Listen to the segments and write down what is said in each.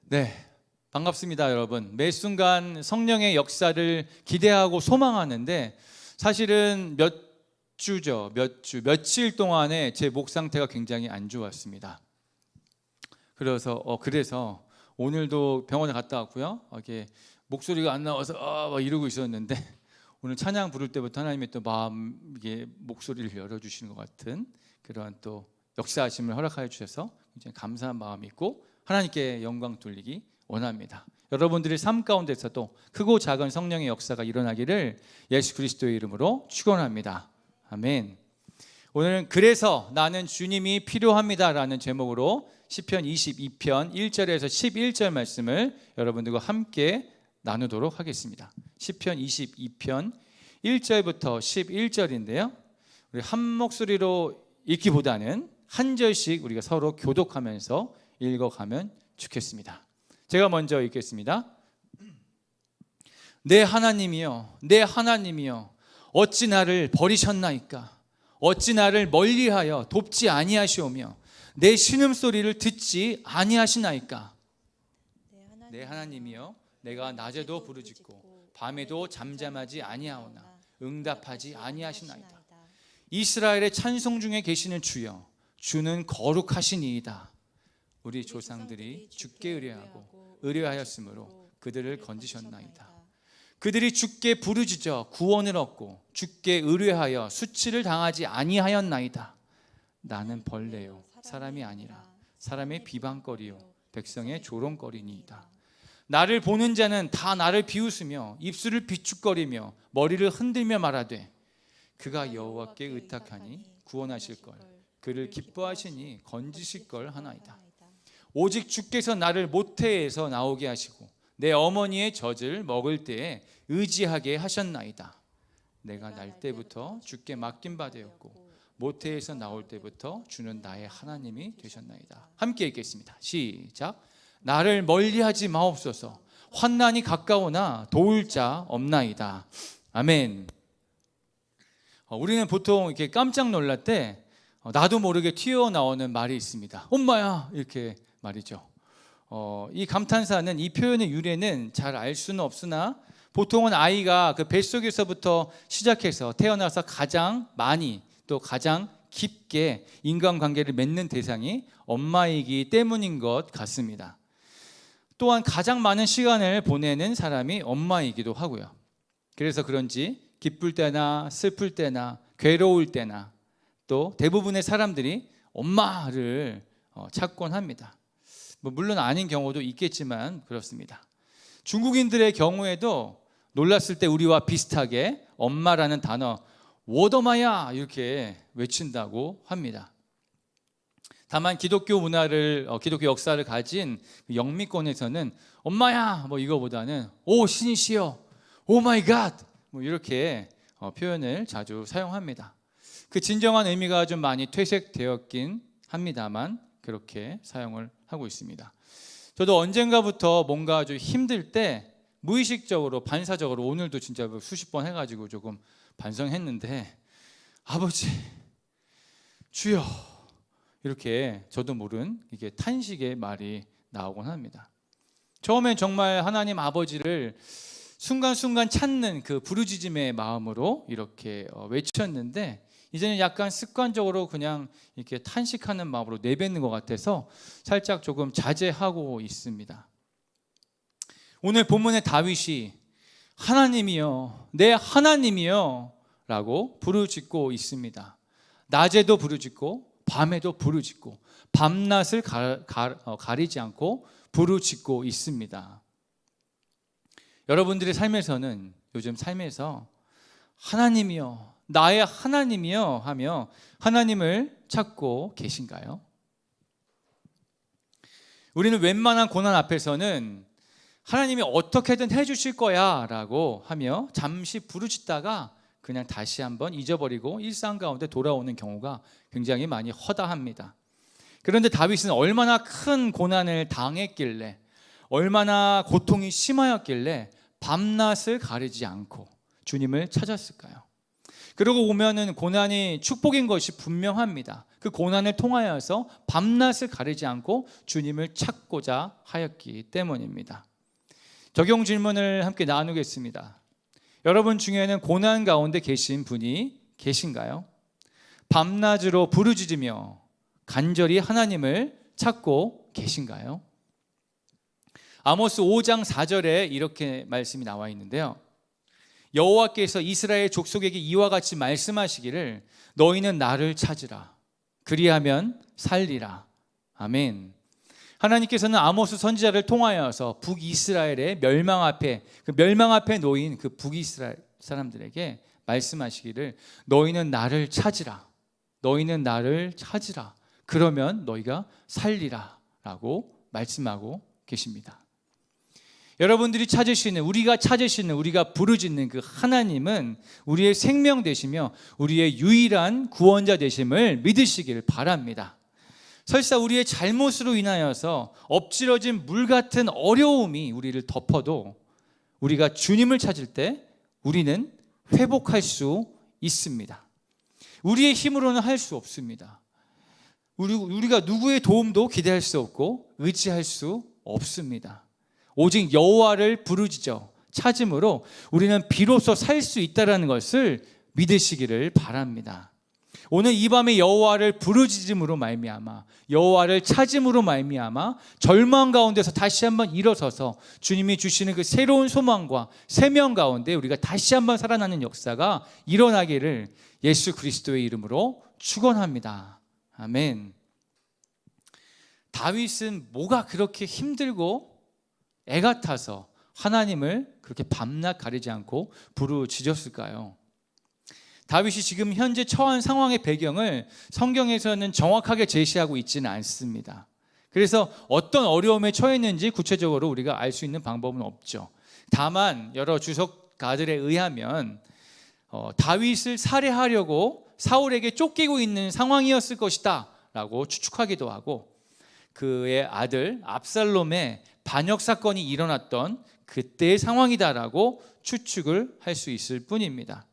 네, 반갑습니다, 여러분. 매 순간 성령의 역사를 기대하고 소망하는데 사실은 며칠 동안에 제 목 상태가 굉장히 안 좋았습니다. 그래서 오늘도 병원에 갔다 왔고요. 이게 목소리가 안 나와서 막 이러고 있었는데 오늘 찬양 부를 때부터 하나님이 또 이게 목소리를 열어주시는 것 같은 그러한 또 역사하심을 허락하여 주셔서 굉장히 감사한 마음이 있고 하나님께 영광 돌리기 원합니다. 여러분들의 삶 가운데서도 크고 작은 성령의 역사가 일어나기를 예수 그리스도의 이름으로 축원합니다. 아멘. 오늘은 그래서 나는 주님이 필요합니다 라는 제목으로 시편 22편 1절에서 11절 말씀을 여러분들과 함께 나누도록 하겠습니다. 시편 22편 1절부터 11절인데요 우리 한 목소리로 읽기보다는 한 절씩 우리가 서로 교독하면서 읽어가면 좋겠습니다. 제가 먼저 읽겠습니다. 내 하나님이여, 내 하나님이여, 어찌 나를 버리셨나이까? 어찌 나를 멀리하여 돕지 아니하시오며 내 신음소리를 듣지 아니하시나이까? 내 하나님이여, 내가 낮에도 부르짖고 밤에도 잠잠하지 아니하오나 응답하지 아니하시나이다. 이스라엘의 찬송 중에 계시는 주여, 주는 거룩하시니이다. 우리 조상들이 주께 의뢰하고 의뢰하였으므로 그들을 건지셨나이다. 그들이 주께 부르짖어 구원을 얻고 주께 의뢰하여 수치를 당하지 아니하였나이다. 나는 벌레요 사람이 아니라 사람의 비방거리요 백성의 조롱거리니이다. 나를 보는 자는 다 나를 비웃으며 입술을 비축거리며 머리를 흔들며 말하되 그가 여호와께 의탁하니 구원하실 걸, 그를 기뻐하시니 건지실 걸 하나이다. 오직 주께서 나를 모태에서 나오게 하시고 내 어머니의 젖을 먹을 때에 의지하게 하셨나이다. 내가 날 때부터 주께 맡긴 바 되었고 모태에서 나올 때부터 주는 나의 하나님이 되셨나이다. 함께 읽겠습니다. 시작. 나를 멀리하지 마옵소서. 환난이 가까우나 도울 자 없나이다. 아멘. 우리는 보통 이렇게 깜짝 놀랄 때 나도 모르게 튀어나오는 말이 있습니다. 엄마야 이렇게 말이죠. 이 감탄사는 이 표현의 유래는 잘 알 수는 없으나 보통은 아이가 그 뱃속에서부터 시작해서 태어나서 가장 많이 또 가장 깊게 인간관계를 맺는 대상이 엄마이기 때문인 것 같습니다. 또한 가장 많은 시간을 보내는 사람이 엄마이기도 하고요. 그래서 그런지 기쁠 때나 슬플 때나 괴로울 때나 또 대부분의 사람들이 엄마를 찾곤 합니다. 물론 아닌 경우도 있겠지만 그렇습니다. 중국인들의 경우에도 놀랐을 때 우리와 비슷하게 엄마라는 단어 워더마야 이렇게 외친다고 합니다. 다만 기독교 문화를 기독교 역사를 가진 영미권에서는 엄마야 이거보다는 오 신이시여 오 마이 갓 이렇게 표현을 자주 사용합니다. 그 진정한 의미가 좀 많이 퇴색되었긴 합니다만 그렇게 사용을 하고 있습니다. 저도 언젠가부터 뭔가 좀 힘들 때 무의식적으로 반사적으로 오늘도 진짜 수십 번 해가지고 조금 반성했는데 아버지 주여 이렇게 저도 모른 이게 탄식의 말이 나오곤 합니다. 처음엔 정말 하나님 아버지를 순간순간 찾는 그 부르짖음의 마음으로 이렇게 외쳤는데 이제는 약간 습관적으로 그냥 이렇게 탄식하는 마음으로 내뱉는 것 같아서 살짝 조금 자제하고 있습니다. 오늘 본문의 다윗이 하나님이여 내 하나님이여 라고 부르짖고 있습니다. 낮에도 부르짖고 밤에도 부르짖고 밤낮을 가리지 않고 부르짖고 있습니다. 여러분들의 삶에서는 요즘 삶에서 하나님이여 나의 하나님이여 하며 하나님을 찾고 계신가요? 우리는 웬만한 고난 앞에서는 하나님이 어떻게든 해주실 거야 라고 하며 잠시 부르짖다가 그냥 다시 한번 잊어버리고 일상 가운데 돌아오는 경우가 굉장히 많이 허다합니다. 그런데 다윗은 얼마나 큰 고난을 당했길래 얼마나 고통이 심하였길래 밤낮을 가리지 않고 주님을 찾았을까요? 그러고 보면은 고난이 축복인 것이 분명합니다. 그 고난을 통하여서 밤낮을 가리지 않고 주님을 찾고자 하였기 때문입니다. 적용 질문을 함께 나누겠습니다. 여러분 중에는 고난 가운데 계신 분이 계신가요? 밤낮으로 부르짖으며 간절히 하나님을 찾고 계신가요? 아모스 5장 4절에 이렇게 말씀이 나와 있는데요. 여호와께서 이스라엘 족속에게 이와 같이 말씀하시기를 너희는 나를 찾으라. 그리하면 살리라. 아멘. 하나님께서는 아모스 선지자를 통하여서 북이스라엘의 멸망 앞에 놓인 그 북이스라엘 사람들에게 말씀하시기를 너희는 나를 찾으라. 너희는 나를 찾으라. 그러면 너희가 살리라 라고 말씀하고 계십니다. 여러분들이 찾으시는, 우리가 부르짖는 그 하나님은 우리의 생명 되시며 우리의 유일한 구원자 되심을 믿으시길 바랍니다. 설사 우리의 잘못으로 인하여서 엎질러진 물 같은 어려움이 우리를 덮어도 우리가 주님을 찾을 때 우리는 회복할 수 있습니다. 우리의 힘으로는 할 수 없습니다. 우리가 누구의 도움도 기대할 수 없고 의지할 수 없습니다. 오직 여호와를 부르짖어 찾음으로 우리는 비로소 살 수 있다는 것을 믿으시기를 바랍니다. 오늘 이 밤에 여호와를 부르짖음으로 말미암아, 여호와를 찾음으로 말미암아 절망 가운데서 다시 한번 일어서서 주님이 주시는 그 새로운 소망과 세명 가운데 우리가 다시 한번 살아나는 역사가 일어나기를 예수 그리스도의 이름으로 축원합니다. 아멘. 다윗은 뭐가 그렇게 힘들고 애가 타서 하나님을 그렇게 밤낮 가리지 않고 부르짖었을까요? 다윗이 지금 현재 처한 상황의 배경을 성경에서는 정확하게 제시하고 있지는 않습니다. 그래서 어떤 어려움에 처했는지 구체적으로 우리가 알 수 있는 방법은 없죠. 다만 여러 주석가들에 의하면 다윗을 살해하려고 사울에게 쫓기고 있는 상황이었을 것이다 라고 추측하기도 하고, 그의 아들 압살롬의 반역 사건이 일어났던 그때의 상황이다라고 추측을 할 수 있을 뿐입니다.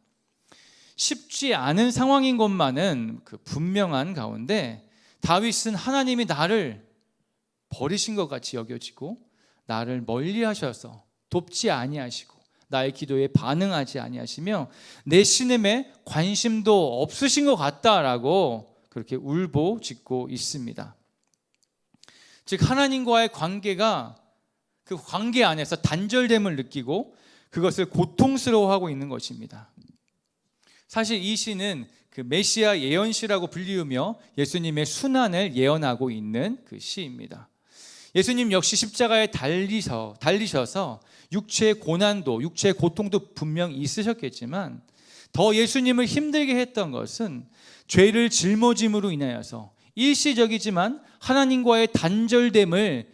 쉽지 않은 상황인 것만은 그 분명한 가운데 다윗은 하나님이 나를 버리신 것 같이 여겨지고 나를 멀리하셔서 돕지 아니하시고 나의 기도에 반응하지 아니하시며 내 신음에 관심도 없으신 것 같다라고 그렇게 울보짖고 있습니다. 즉 하나님과의 관계가, 그 관계 안에서 단절됨을 느끼고 그것을 고통스러워하고 있는 것입니다. 사실 이 시는 그 메시아 예언시라고 불리우며 예수님의 순환을 예언하고 있는 그 시입니다. 예수님 역시 십자가에 달리셔서 육체의 고난도, 육체의 고통도 분명 있으셨겠지만 더 예수님을 힘들게 했던 것은 죄를 짊어짐으로 인하여서 일시적이지만 하나님과의 단절됨을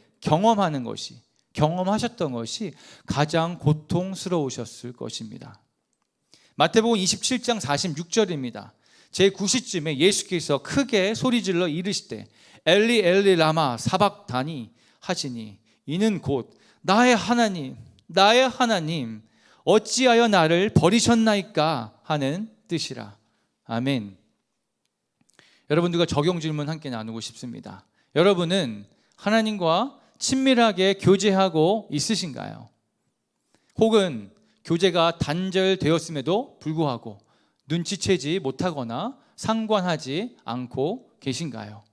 경험하셨던 것이 가장 고통스러우셨을 것입니다. 마태복음 27장 46절입니다. 제9시쯤에 예수께서 크게 소리질러 이르시되 엘리 엘리 라마 사박다니 하시니 이는 곧 나의 하나님 나의 하나님 어찌하여 나를 버리셨나이까 하는 뜻이라. 아멘. 여러분들과 적용 질문 함께 나누고 싶습니다. 여러분은 하나님과 친밀하게 교제하고 있으신가요? 혹은 교제가 단절되었음에도 불구하고 눈치채지 못하거나 상관하지 않고 계신가요?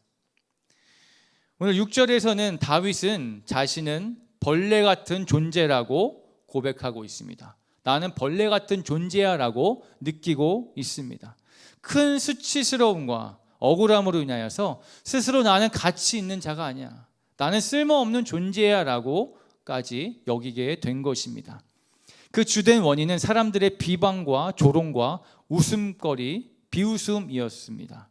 오늘 6절에서는 다윗은 자신은 벌레 같은 존재라고 고백하고 있습니다. 나는 벌레 같은 존재야 라고 느끼고 있습니다. 큰 수치스러움과 억울함으로 인하여서 스스로 나는 가치 있는 자가 아니야, 나는 쓸모없는 존재야 라고까지 여기게 된 것입니다. 그 주된 원인은 사람들의 비방과 조롱과 웃음거리, 비웃음이었습니다.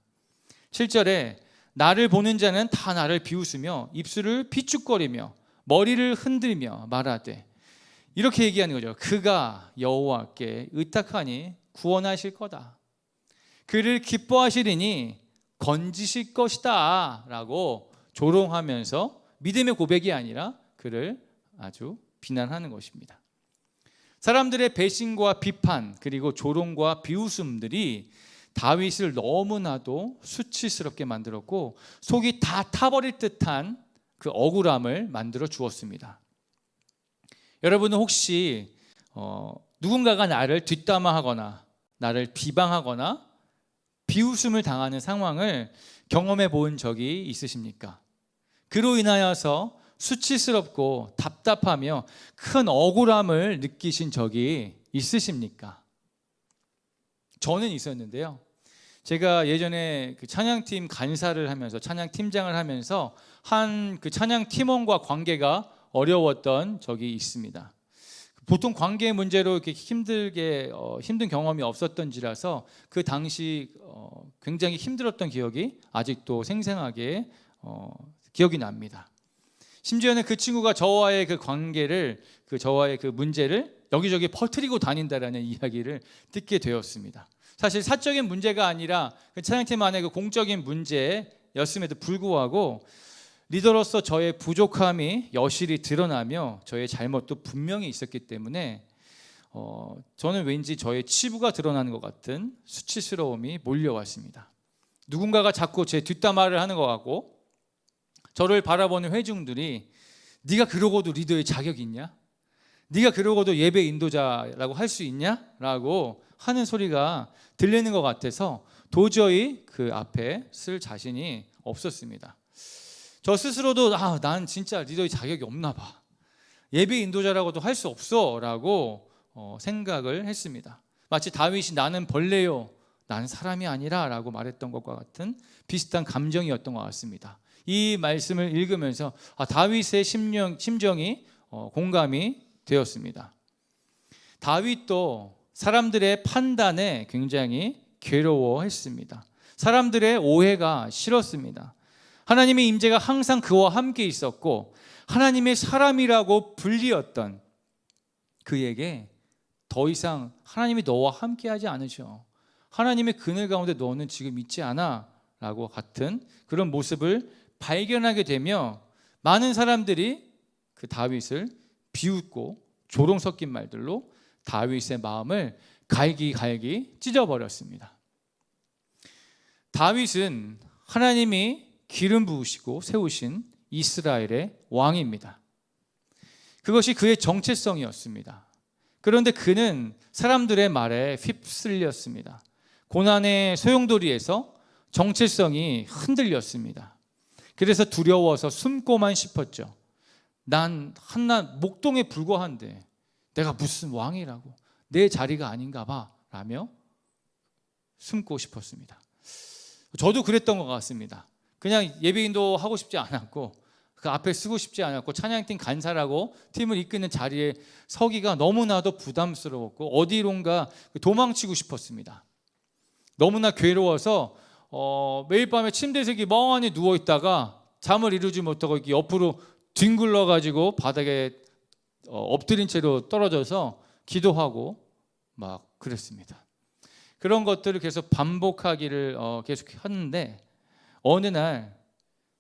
7절에 나를 보는 자는 다 나를 비웃으며 입술을 비축거리며 머리를 흔들며 말하되, 이렇게 얘기하는 거죠. 그가 여호와께 의탁하니 구원하실 거다. 그를 기뻐하시리니 건지실 것이다 라고 조롱하면서 믿음의 고백이 아니라 그를 아주 비난하는 것입니다. 사람들의 배신과 비판 그리고 조롱과 비웃음들이 다윗을 너무나도 수치스럽게 만들었고 속이 다 타버릴 듯한 그 억울함을 만들어 주었습니다. 여러분은 혹시 누군가가 나를 뒷담화하거나 나를 비방하거나 비웃음을 당하는 상황을 경험해 본 적이 있으십니까? 그로 인하여서 수치스럽고 답답하며 큰 억울함을 느끼신 적이 있으십니까? 저는 있었는데요. 제가 예전에 그 찬양팀 간사를 하면서 찬양팀장을 하면서 한 그 찬양 팀원과 관계가 어려웠던 적이 있습니다. 보통 관계 문제로 이렇게 힘든 경험이 없었던지라서 그 당시 굉장히 힘들었던 기억이 아직도 생생하게 기억이 납니다. 심지어는 그 친구가 저와의 그 관계를, 저와의 그 문제를 여기저기 퍼뜨리고 다닌다라는 이야기를 듣게 되었습니다. 사실 사적인 문제가 아니라 그 찬양팀 안의 그 공적인 문제였음에도 불구하고 리더로서 저의 부족함이 여실히 드러나며 저의 잘못도 분명히 있었기 때문에 저는 왠지 저의 치부가 드러나는 것 같은 수치스러움이 몰려왔습니다. 누군가가 자꾸 제 뒷담화를 하는 것 같고 저를 바라보는 회중들이 네가 그러고도 리더의 자격이 있냐? 네가 그러고도 예배 인도자라고 할 수 있냐? 라고 하는 소리가 들리는 것 같아서 도저히 그 앞에 쓸 자신이 없었습니다. 저 스스로도 난 진짜 리더의 자격이 없나 봐. 예배 인도자라고도 할 수 없어 라고 생각을 했습니다. 마치 다윗이 나는 벌레요 나는 사람이 아니라 라고 말했던 것과 같은 비슷한 감정이었던 것 같습니다. 이 말씀을 읽으면서 다윗의 심정이 공감이 되었습니다. 다윗도 사람들의 판단에 굉장히 괴로워했습니다. 사람들의 오해가 싫었습니다. 하나님의 임재가 항상 그와 함께 있었고 하나님의 사람이라고 불리었던 그에게 더 이상 하나님이 너와 함께하지 않으셔. 하나님의 그늘 가운데 너는 지금 있지 않아 라고 같은 그런 모습을 발견하게 되며 많은 사람들이 그 다윗을 비웃고 조롱 섞인 말들로 다윗의 마음을 갈기갈기 찢어버렸습니다. 다윗은 하나님이 기름 부으시고 세우신 이스라엘의 왕입니다. 그것이 그의 정체성이었습니다. 그런데 그는 사람들의 말에 휩쓸렸습니다. 고난의 소용돌이에서 정체성이 흔들렸습니다. 그래서 두려워서 숨고만 싶었죠. 난 한낱 목동에 불과한데 내가 무슨 왕이라고, 내 자리가 아닌가 봐 라며 숨고 싶었습니다. 저도 그랬던 것 같습니다. 그냥 예배인도 하고 싶지 않았고 그 앞에 쓰고 싶지 않았고 찬양팀 간사라고 팀을 이끄는 자리에 서기가 너무나도 부담스러웠고 어디론가 도망치고 싶었습니다. 너무나 괴로워서 매일 밤에 침대색이 멍하니 누워있다가 잠을 이루지 못하고 옆으로 뒹굴러가지고 바닥에 엎드린 채로 떨어져서 기도하고 막 그랬습니다. 그런 것들을 계속 반복하기를 계속 했는데 어느 날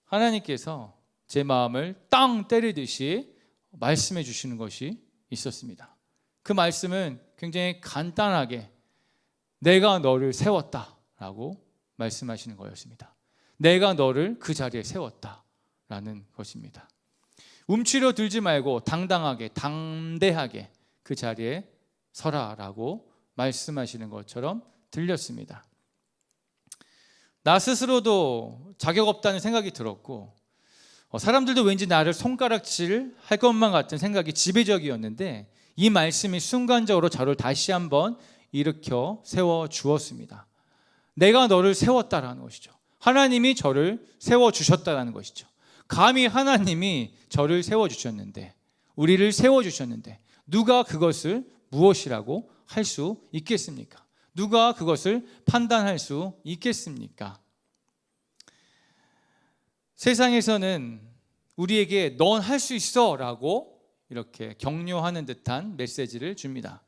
하나님께서 제 마음을 땅 때리듯이 말씀해 주시는 것이 있었습니다. 그 말씀은 굉장히 간단하게 내가 너를 세웠다라고 말씀하시는 거였습니다. 내가 너를 그 자리에 세웠다라는 것입니다. 움츠려 들지 말고 당당하게 담대하게 그 자리에 서라라고 말씀하시는 것처럼 들렸습니다. 나 스스로도 자격 없다는 생각이 들었고 사람들도 왠지 나를 손가락질 할 것만 같은 생각이 지배적이었는데 이 말씀이 순간적으로 저를 다시 한번 일으켜 세워주었습니다. 내가 너를 세웠다라는 것이죠. 하나님이 저를 세워주셨다라는 것이죠. 감히 하나님이 저를 세워주셨는데 우리를 세워주셨는데 누가 그것을 무엇이라고 할 수 있겠습니까? 누가 그것을 판단할 수 있겠습니까? 세상에서는 우리에게 넌 할 수 있어 라고 이렇게 격려하는 듯한 메시지를 줍니다.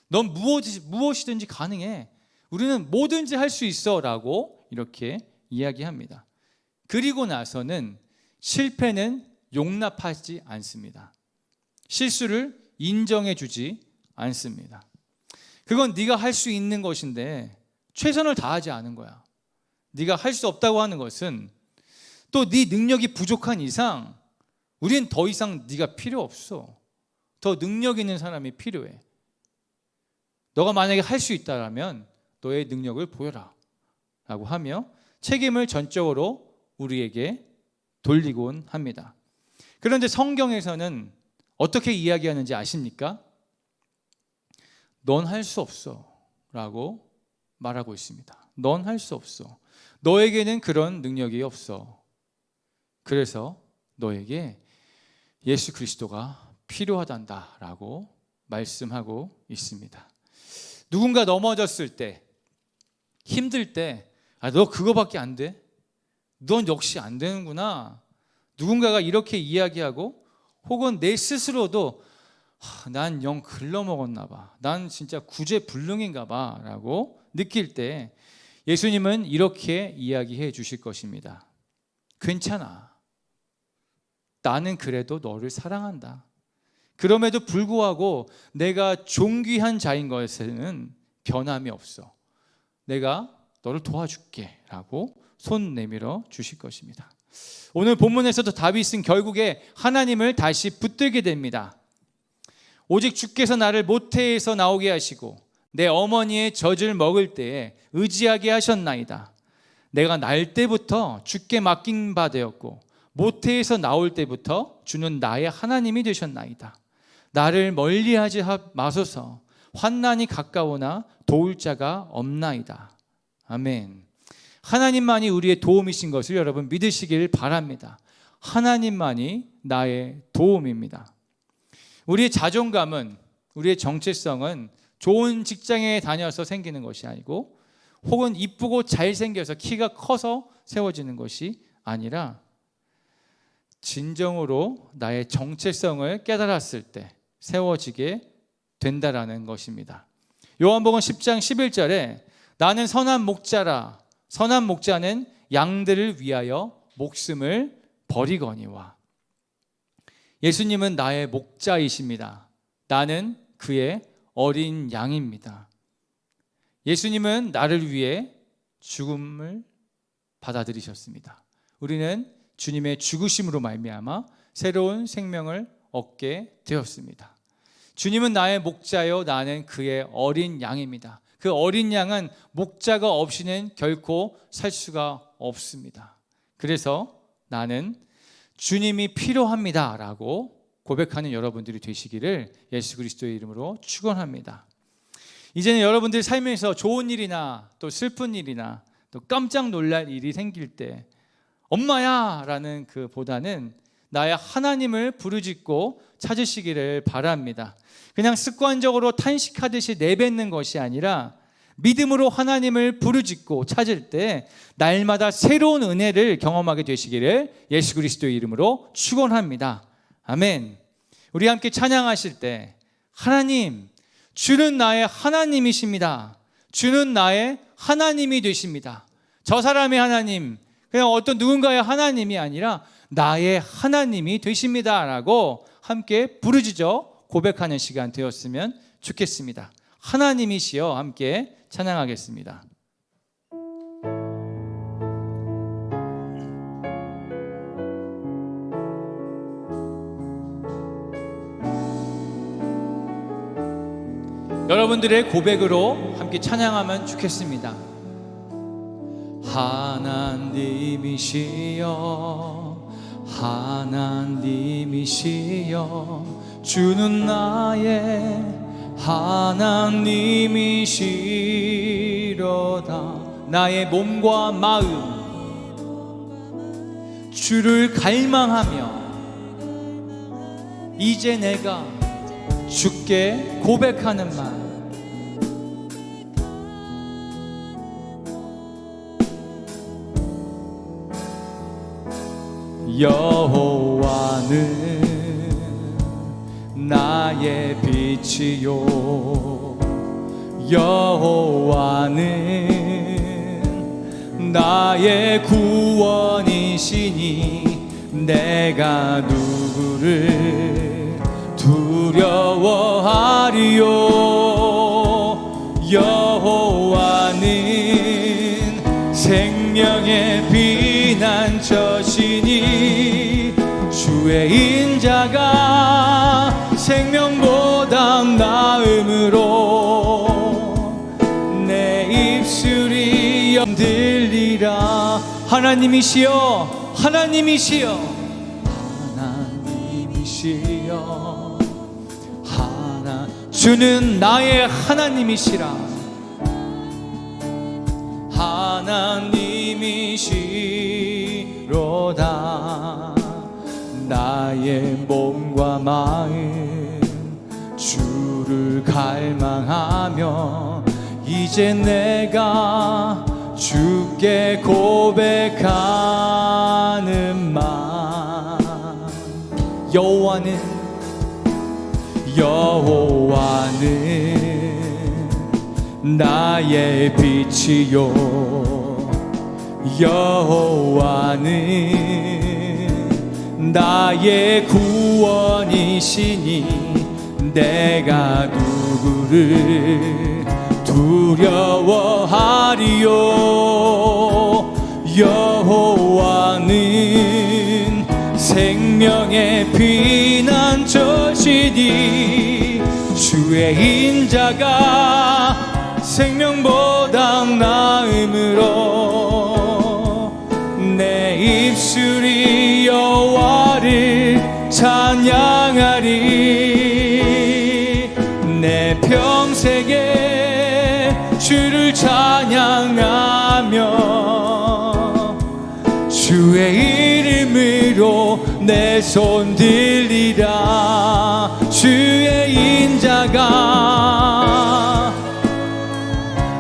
넌 무엇이든지 가능해. 우리는 뭐든지 할 수 있어 라고 이렇게 이야기합니다. 그리고 나서는 실패는 용납하지 않습니다. 실수를 인정해 주지 않습니다. 그건 네가 할 수 있는 것인데 최선을 다하지 않은 거야. 네가 할 수 없다고 하는 것은 또 네 능력이 부족한 이상 우린 더 이상 네가 필요 없어. 더 능력 있는 사람이 필요해. 너가 만약에 할 수 있다면 너의 능력을 보여라 라고 하며 책임을 전적으로 우리에게 돌리곤 합니다. 그런데 성경에서는 어떻게 이야기하는지 아십니까? 넌 할 수 없어 라고 말하고 있습니다. 넌 할 수 없어. 너에게는 그런 능력이 없어. 그래서 너에게 예수 그리스도가 필요하단다 라고 말씀하고 있습니다. 누군가 넘어졌을 때, 힘들 때, 너 그거밖에 안 돼? 넌 역시 안 되는구나. 누군가가 이렇게 이야기하고, 혹은 내 스스로도 난 영 글러먹었나 봐. 난 진짜 구제불능인가 봐 라고 느낄 때 예수님은 이렇게 이야기해 주실 것입니다. 괜찮아. 나는 그래도 너를 사랑한다. 그럼에도 불구하고 내가 존귀한 자인 것에는 변함이 없어. 내가 너를 도와줄게 라고 손 내밀어 주실 것입니다. 오늘 본문에서도 다윗은 결국에 하나님을 다시 붙들게 됩니다. 오직 주께서 나를 모태에서 나오게 하시고 내 어머니의 젖을 먹을 때에 의지하게 하셨나이다. 내가 날 때부터 주께 맡긴 바 되었고 모태에서 나올 때부터 주는 나의 하나님이 되셨나이다. 나를 멀리하지 마소서. 환난이 가까우나 도울 자가 없나이다. 아멘. 하나님만이 우리의 도움이신 것을 여러분 믿으시길 바랍니다. 하나님만이 나의 도움입니다. 우리의 자존감은, 우리의 정체성은 좋은 직장에 다녀서 생기는 것이 아니고, 혹은 이쁘고 잘생겨서 키가 커서 세워지는 것이 아니라 진정으로 나의 정체성을 깨달았을 때 세워지게 된다라는 것입니다. 요한복음 10장 11절에 나는 선한 목자라. 선한 목자는 양들을 위하여 목숨을 버리거니와. 예수님은 나의 목자이십니다. 나는 그의 어린 양입니다. 예수님은 나를 위해 죽음을 받아들이셨습니다. 우리는 주님의 죽으심으로 말미암아 새로운 생명을 얻게 되었습니다. 주님은 나의 목자요, 나는 그의 어린 양입니다. 그 어린 양은 목자가 없이는 결코 살 수가 없습니다. 그래서 나는 주님이 필요합니다 라고 고백하는 여러분들이 되시기를 예수 그리스도의 이름으로 축원합니다. 이제는 여러분들이 살면서 좋은 일이나 또 슬픈 일이나 또 깜짝 놀랄 일이 생길 때 엄마야 라는 그 보다는 나의 하나님을 부르짖고 찾으시기를 바랍니다. 그냥 습관적으로 탄식하듯이 내뱉는 것이 아니라 믿음으로 하나님을 부르짖고 찾을 때 날마다 새로운 은혜를 경험하게 되시기를 예수 그리스도의 이름으로 축원합니다. 아멘. 우리 함께 찬양하실 때 하나님, 주는 나의 하나님이십니다. 주는 나의 하나님이 되십니다. 저 사람의 하나님, 그냥 어떤 누군가의 하나님이 아니라 나의 하나님이 되십니다 라고 함께 부르짖어 고백하는 시간 되었으면 좋겠습니다. 하나님이시여 함께 찬양하겠습니다. 여러분들의 고백으로 함께 찬양하면 좋겠습니다. 하나님이시여 하나님이시여 주는 나의 하나님이시로다. 나의 몸과 마음 주를 갈망하며 이제 내가 주께 고백하는 말 여호와는 나의 빛이요 여호와는 나의 구원이시니 내가 누구를 두려워하리요 여호와는 주의 인자가 생명보다 나음으로 내 입술이 들리라. 하나님이시여, 하나님이시여, 하나님이시여, 주는 나의 하나님이시라. 하나님이시로다. 나의 몸과 마음 주를 갈망하며 이제 내가 주께 고백하는 말. 여호와는 나의 빛이요, 여호와는 나의 구원이시니 내가 누구를 두려워하리요. 여호와는 생명의 피난처시니 주의 인자가 생명보다 나음으로 내 입술이 여호와를 찬양하리. 내 평생에 주를 찬양하며 주의 이름으로 내 손 들리라. 주의 인자가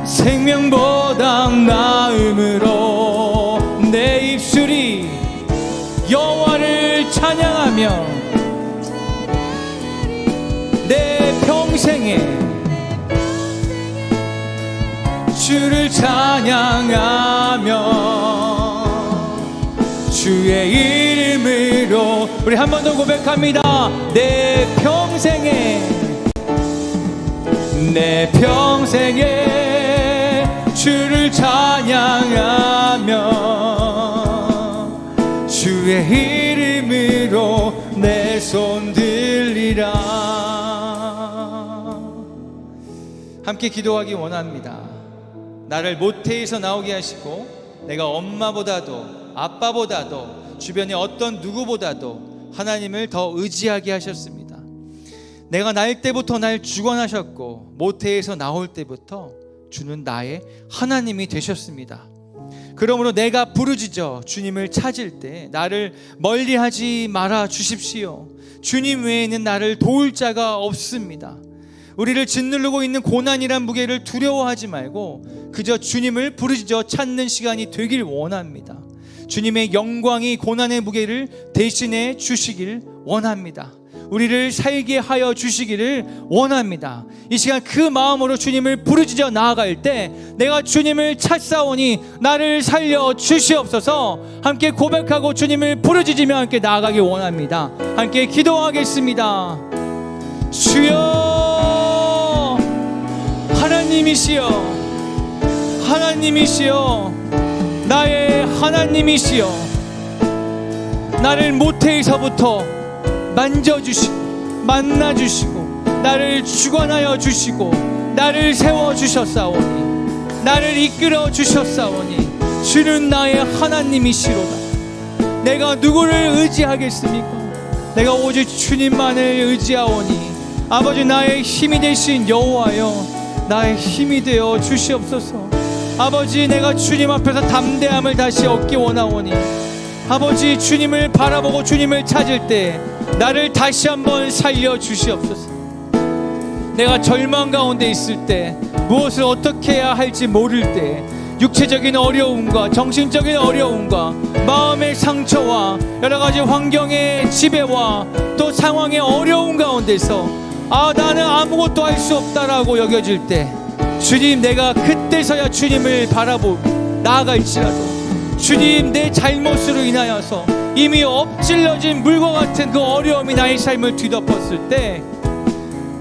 생명보다 나음으로 내 입술이 여호와를 찬양하며 내 평생에 주를 찬양하며 주의 이름으로. 우리 한 번 더 고백합니다. 내 평생에 주를 찬양하며 주의 이름으로 내 손 들리라. 함께 기도하기 원합니다. 나를 모태에서 나오게 하시고 내가 엄마보다도 아빠보다도 주변의 어떤 누구보다도 하나님을 더 의지하게 하셨습니다. 내가 날 때부터 날 주관하셨고 모태에서 나올 때부터 주는 나의 하나님이 되셨습니다. 그러므로 내가 부르짖어 주님을 찾을 때 나를 멀리하지 말아 주십시오. 주님 외에는 나를 도울 자가 없습니다. 우리를 짓누르고 있는 고난이란 무게를 두려워하지 말고 그저 주님을 부르짖어 찾는 시간이 되길 원합니다. 주님의 영광이 고난의 무게를 대신해 주시길 원합니다. 우리를 살게 하여 주시기를 원합니다. 이 시간 그 마음으로 주님을 부르짖어 나아갈 때 내가 주님을 찾사오니 나를 살려 주시옵소서. 함께 고백하고 주님을 부르짖으며 함께 나아가기 원합니다. 함께 기도하겠습니다. 주여, 하나님이시여, 하나님이시여, 나의 하나님이시여, 나를 모태에서부터 만져주시고 만나주시고 나를 주관하여 주시고 나를 세워주셨사오니 나를 이끌어 주셨사오니 주는 나의 하나님이시로다. 내가 누구를 의지하겠습니까? 내가 오직 주님만을 의지하오니 아버지, 나의 힘이 되신 여호와여, 나의 힘이 되어 주시옵소서. 아버지, 내가 주님 앞에서 담대함을 다시 얻기 원하오니 아버지, 주님을 바라보고 주님을 찾을 때 나를 다시 한번 살려 주시옵소서. 내가 절망 가운데 있을 때, 무엇을 어떻게 해야 할지 모를 때, 육체적인 어려움과 정신적인 어려움과 마음의 상처와 여러가지 환경의 지배와 또 상황의 어려움 가운데서 나는 아무것도 할 수 없다라고 여겨질 때, 주님, 내가 그때서야 주님을 바라보고 나아갈지라도 주님, 내 잘못으로 인하여서 이미 엎질러진 물과 같은 그 어려움이 나의 삶을 뒤덮었을 때,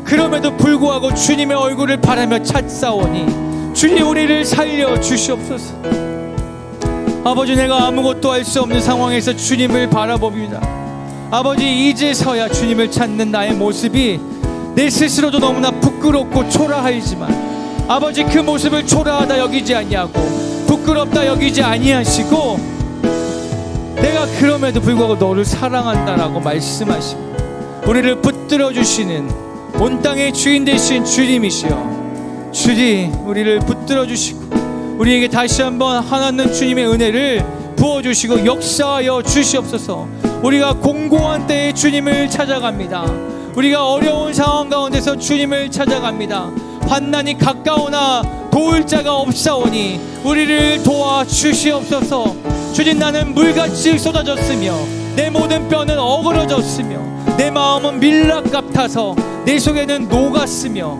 그럼에도 불구하고 주님의 얼굴을 바라며 찾사오니 주님, 우리를 살려 주시옵소서. 아버지, 내가 아무것도 할 수 없는 상황에서 주님을 바라봅니다. 아버지, 이제서야 주님을 찾는 나의 모습이 내 스스로도 너무나 부끄럽고 초라하지만 아버지, 그 모습을 초라하다 여기지 아니하고 부끄럽다 여기지 아니하시고 내가 그럼에도 불구하고 너를 사랑한다라고 말씀하시고 우리를 붙들어 주시는 온 땅의 주인 되신 주님이시여, 주님 우리를 붙들어 주시고 우리에게 다시 한번 하나님 주님의 은혜를 부어주시고 역사하여 주시옵소서. 우리가 공고한 때에 주님을 찾아갑니다. 우리가 어려운 상황 가운데서 주님을 찾아갑니다. 환난이 가까우나 도울 자가 없사오니 우리를 도와 주시옵소서. 주님, 나는 물같이 쏟아졌으며 내 모든 뼈는 어그러졌으며 내 마음은 밀랍 같아서 내 속에는 녹았으며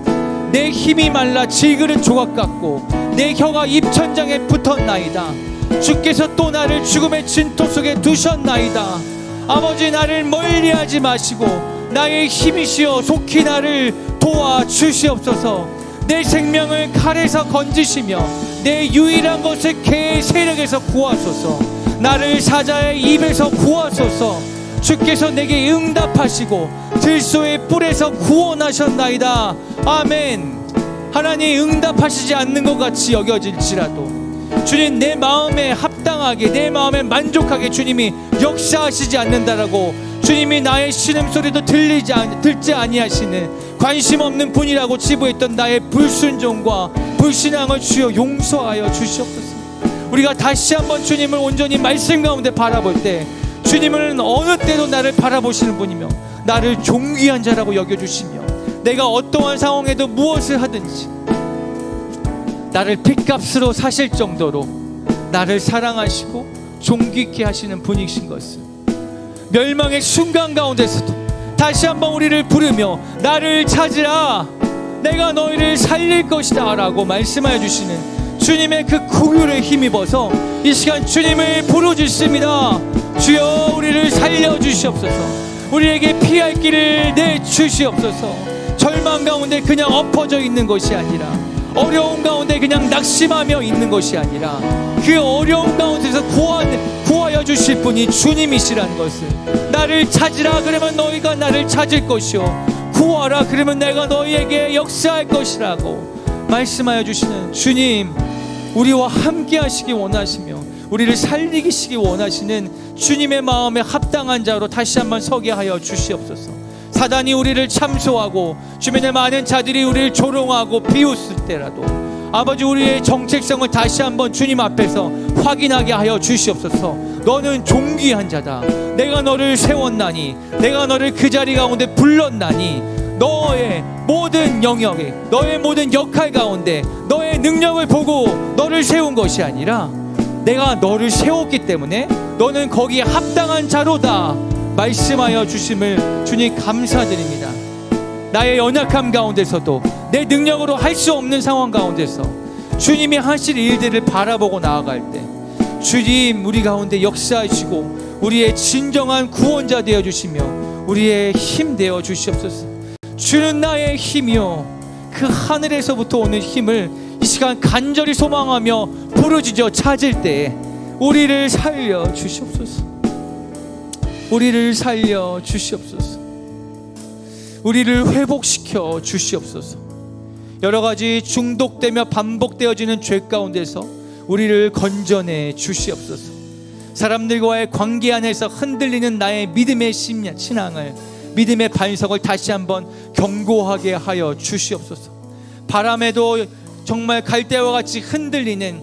내 힘이 말라 질그릇 조각 같고 내 혀가 입천장에 붙었나이다. 주께서 또 나를 죽음의 진토 속에 두셨나이다. 아버지, 나를 멀리하지 마시고 나의 힘이시여 속히 나를 도와 주시옵소서. 내 생명을 칼에서 건지시며 내 유일한 것을 개의 세력에서 구하소서. 나를 사자의 입에서 구하소서. 주께서 내게 응답하시고 들소의 뿔에서 구원하셨나이다. 아멘. 하나님, 응답하시지 않는 것 같이 여겨질지라도 주님, 내 마음에 합당하게 내 마음에 만족하게 주님이 역사하시지 않는다라고 주님이 나의 신음소리도 듣지 아니하시는 관심 없는 분이라고 치부했던 나의 불순종과 불신앙을 주여 용서하여 주시옵소서. 우리가 다시 한번 주님을 온전히 말씀 가운데 바라볼 때 주님은 어느 때도 나를 바라보시는 분이며 나를 존귀한 자라고 여겨주시며 내가 어떠한 상황에도 무엇을 하든지 나를 핏값으로 사실 정도로 나를 사랑하시고 존귀케 하시는 분이신 것을 멸망의 순간 가운데서도 다시 한번 우리를 부르며 나를 찾으라, 내가 너희를 살릴 것이다 라고 말씀하여 주시는 주님의 그 구유를 힘입어서 이 시간 주님을 부르짖습니다. 주여, 우리를 살려주시옵소서. 우리에게 피할 길을 내주시옵소서. 절망 가운데 그냥 엎어져 있는 것이 아니라, 어려운 가운데 그냥 낙심하며 있는 것이 아니라 그 어려운 가운데서 구하여 주실 분이 주님이시라는 것을, 나를 찾으라 그러면 너희가 나를 찾을 것이요 구하라 그러면 내가 너희에게 역사할 것이라고 말씀하여 주시는 주님, 우리와 함께 하시기 원하시며 우리를 살리시기 원하시는 주님의 마음에 합당한 자로 다시 한번 서게 하여 주시옵소서. 사단이 우리를 참소하고 주변의 많은 자들이 우리를 조롱하고 비웃을 때라도 아버지, 우리의 정체성을 다시 한번 주님 앞에서 확인하게 하여 주시옵소서. 너는 존귀한 자다. 내가 너를 세웠나니, 내가 너를 그 자리 가운데 불렀나니, 너의 모든 영역에, 너의 모든 역할 가운데 너의 능력을 보고 너를 세운 것이 아니라 내가 너를 세웠기 때문에 너는 거기에 합당한 자로다 말씀하여 주심을 주님 감사드립니다. 나의 연약함 가운데서도 내 능력으로 할 수 없는 상황 가운데서 주님이 하실 일들을 바라보고 나아갈 때 주님, 우리 가운데 역사하시고 우리의 진정한 구원자 되어 주시며 우리의 힘 되어 주시옵소서. 주는 나의 힘이요, 그 하늘에서부터 오는 힘을 이 시간 간절히 소망하며 부르짖어 찾을 때에 우리를 살려 주시옵소서. 우리를 살려 주시옵소서. 우리를 회복시켜 주시옵소서. 여러 가지 중독되며 반복되어지는 죄 가운데서 우리를 건져내 주시옵소서. 사람들과의 관계 안에서 흔들리는 나의 믿음의 신앙을, 믿음의 반석을 다시 한번 견고하게 하여 주시옵소서. 바람에도 정말 갈대와 같이 흔들리는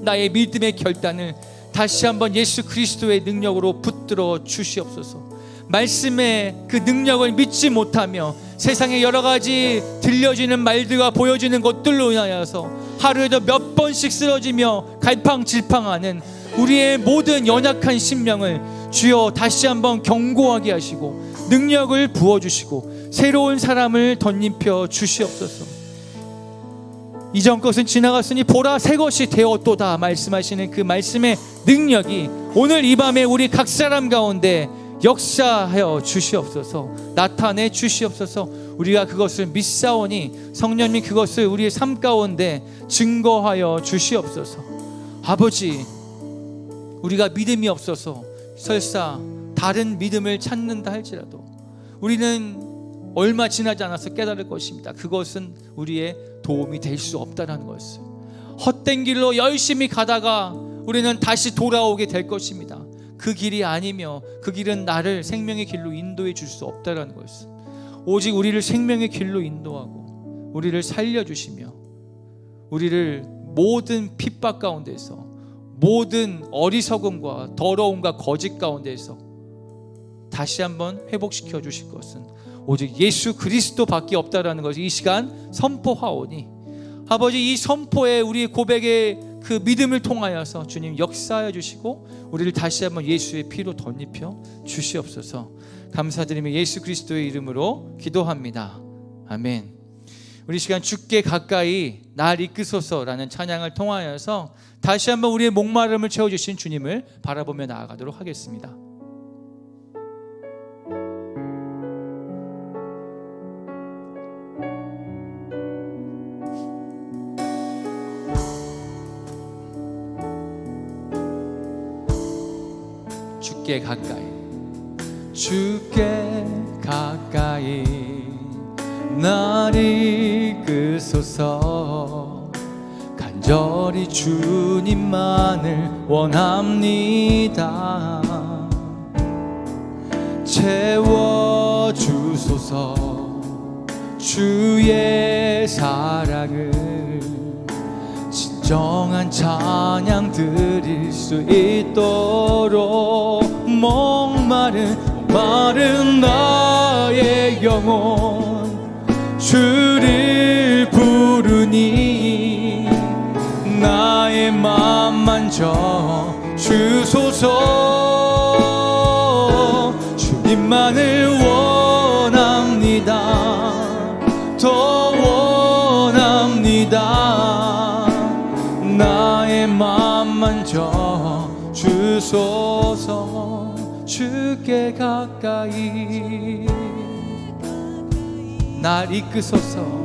나의 믿음의 결단을 다시 한번 예수 그리스도의 능력으로 붙들어 주시옵소서. 말씀의 그 능력을 믿지 못하며 세상에 여러 가지 들려지는 말들과 보여지는 것들로 인하여서 하루에도 몇 번씩 쓰러지며 갈팡질팡하는 우리의 모든 연약한 심령을 주여 다시 한번 견고하게 하시고 능력을 부어주시고 새로운 사람을 덧입혀 주시옵소서. 이전 것은 지나갔으니 보라 새 것이 되었도다 말씀하시는 그 말씀의 능력이 오늘 이 밤에 우리 각 사람 가운데 역사하여 주시옵소서. 나타내 주시옵소서. 우리가 그것을 믿사오니 성령님이 그것을 우리의 삶 가운데 증거하여 주시옵소서. 아버지, 우리가 믿음이 없어서 설사 다른 믿음을 찾는다 할지라도 우리는 얼마 지나지 않아서 깨달을 것입니다. 그것은 우리의 도움이 될 수 없다는 것을. 헛된 길로 열심히 가다가 우리는 다시 돌아오게 될 것입니다. 그 길이 아니며 그 길은 나를 생명의 길로 인도해 줄 수 없다는 것을. 오직 우리를 생명의 길로 인도하고 우리를 살려주시며 우리를 모든 핍박 가운데서, 모든 어리석음과 더러움과 거짓 가운데서 다시 한번 회복시켜 주실 것은 오직 예수 그리스도밖에 없다라는 것을 이 시간 선포하오니, 아버지 이 선포에 우리의 고백의 그 믿음을 통하여서 주님 역사하여 주시고 우리를 다시 한번 예수의 피로 덧입혀 주시옵소서. 감사드리며 예수 그리스도의 이름으로 기도합니다. 아멘. 우리 시간 주께 가까이 날 이끄소서라는 찬양을 통하여서 다시 한번 우리의 목마름을 채워주신 주님을 바라보며 나아가도록 하겠습니다. 주께 가까이, 주께 가까이 날 이끄소서. 간절히 주님만을 원합니다. 채워주소서. 주의 사랑을 진정한 찬양 드릴 수 있도록 목마른 나의 영혼 주를 부르니 나의 맘 만져 주소서. 주님만을 원합니다. 더 원합니다. 나의 맘 만져 주소서. 주께 가까이 날 이끄소서.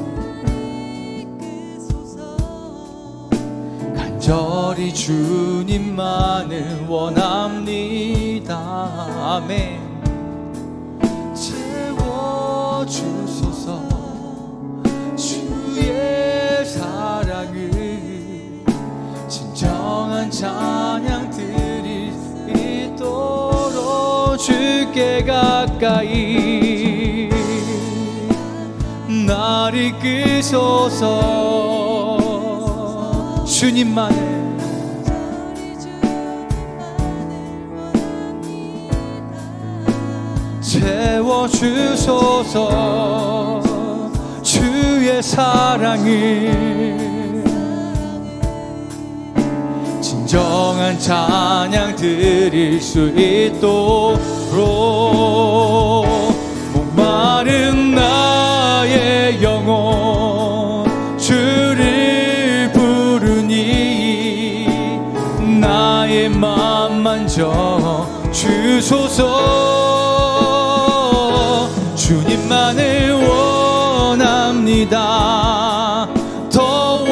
간절히 주님만을 원합니다. 아멘. 채워주소서. 주의 사랑을 진정한 찬양 드릴 수 있도록 주께 가까이 날 이끄소서. 주님만을 채워주소서. 주의 사랑을 진정한 찬양 드릴 수 있도록 목마른 나의 영혼 주를 부르니 나의 맘 만져 주소서. 주님만을 원합니다. 더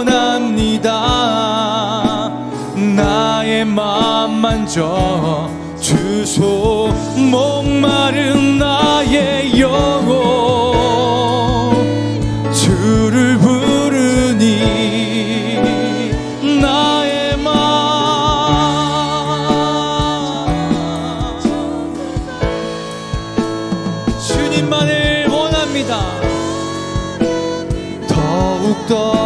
원합니다. 나의 맘 만져 주소. 목마른 나의 영혼 주를 부르니 나의 맘 주님만을 원합니다. 더욱더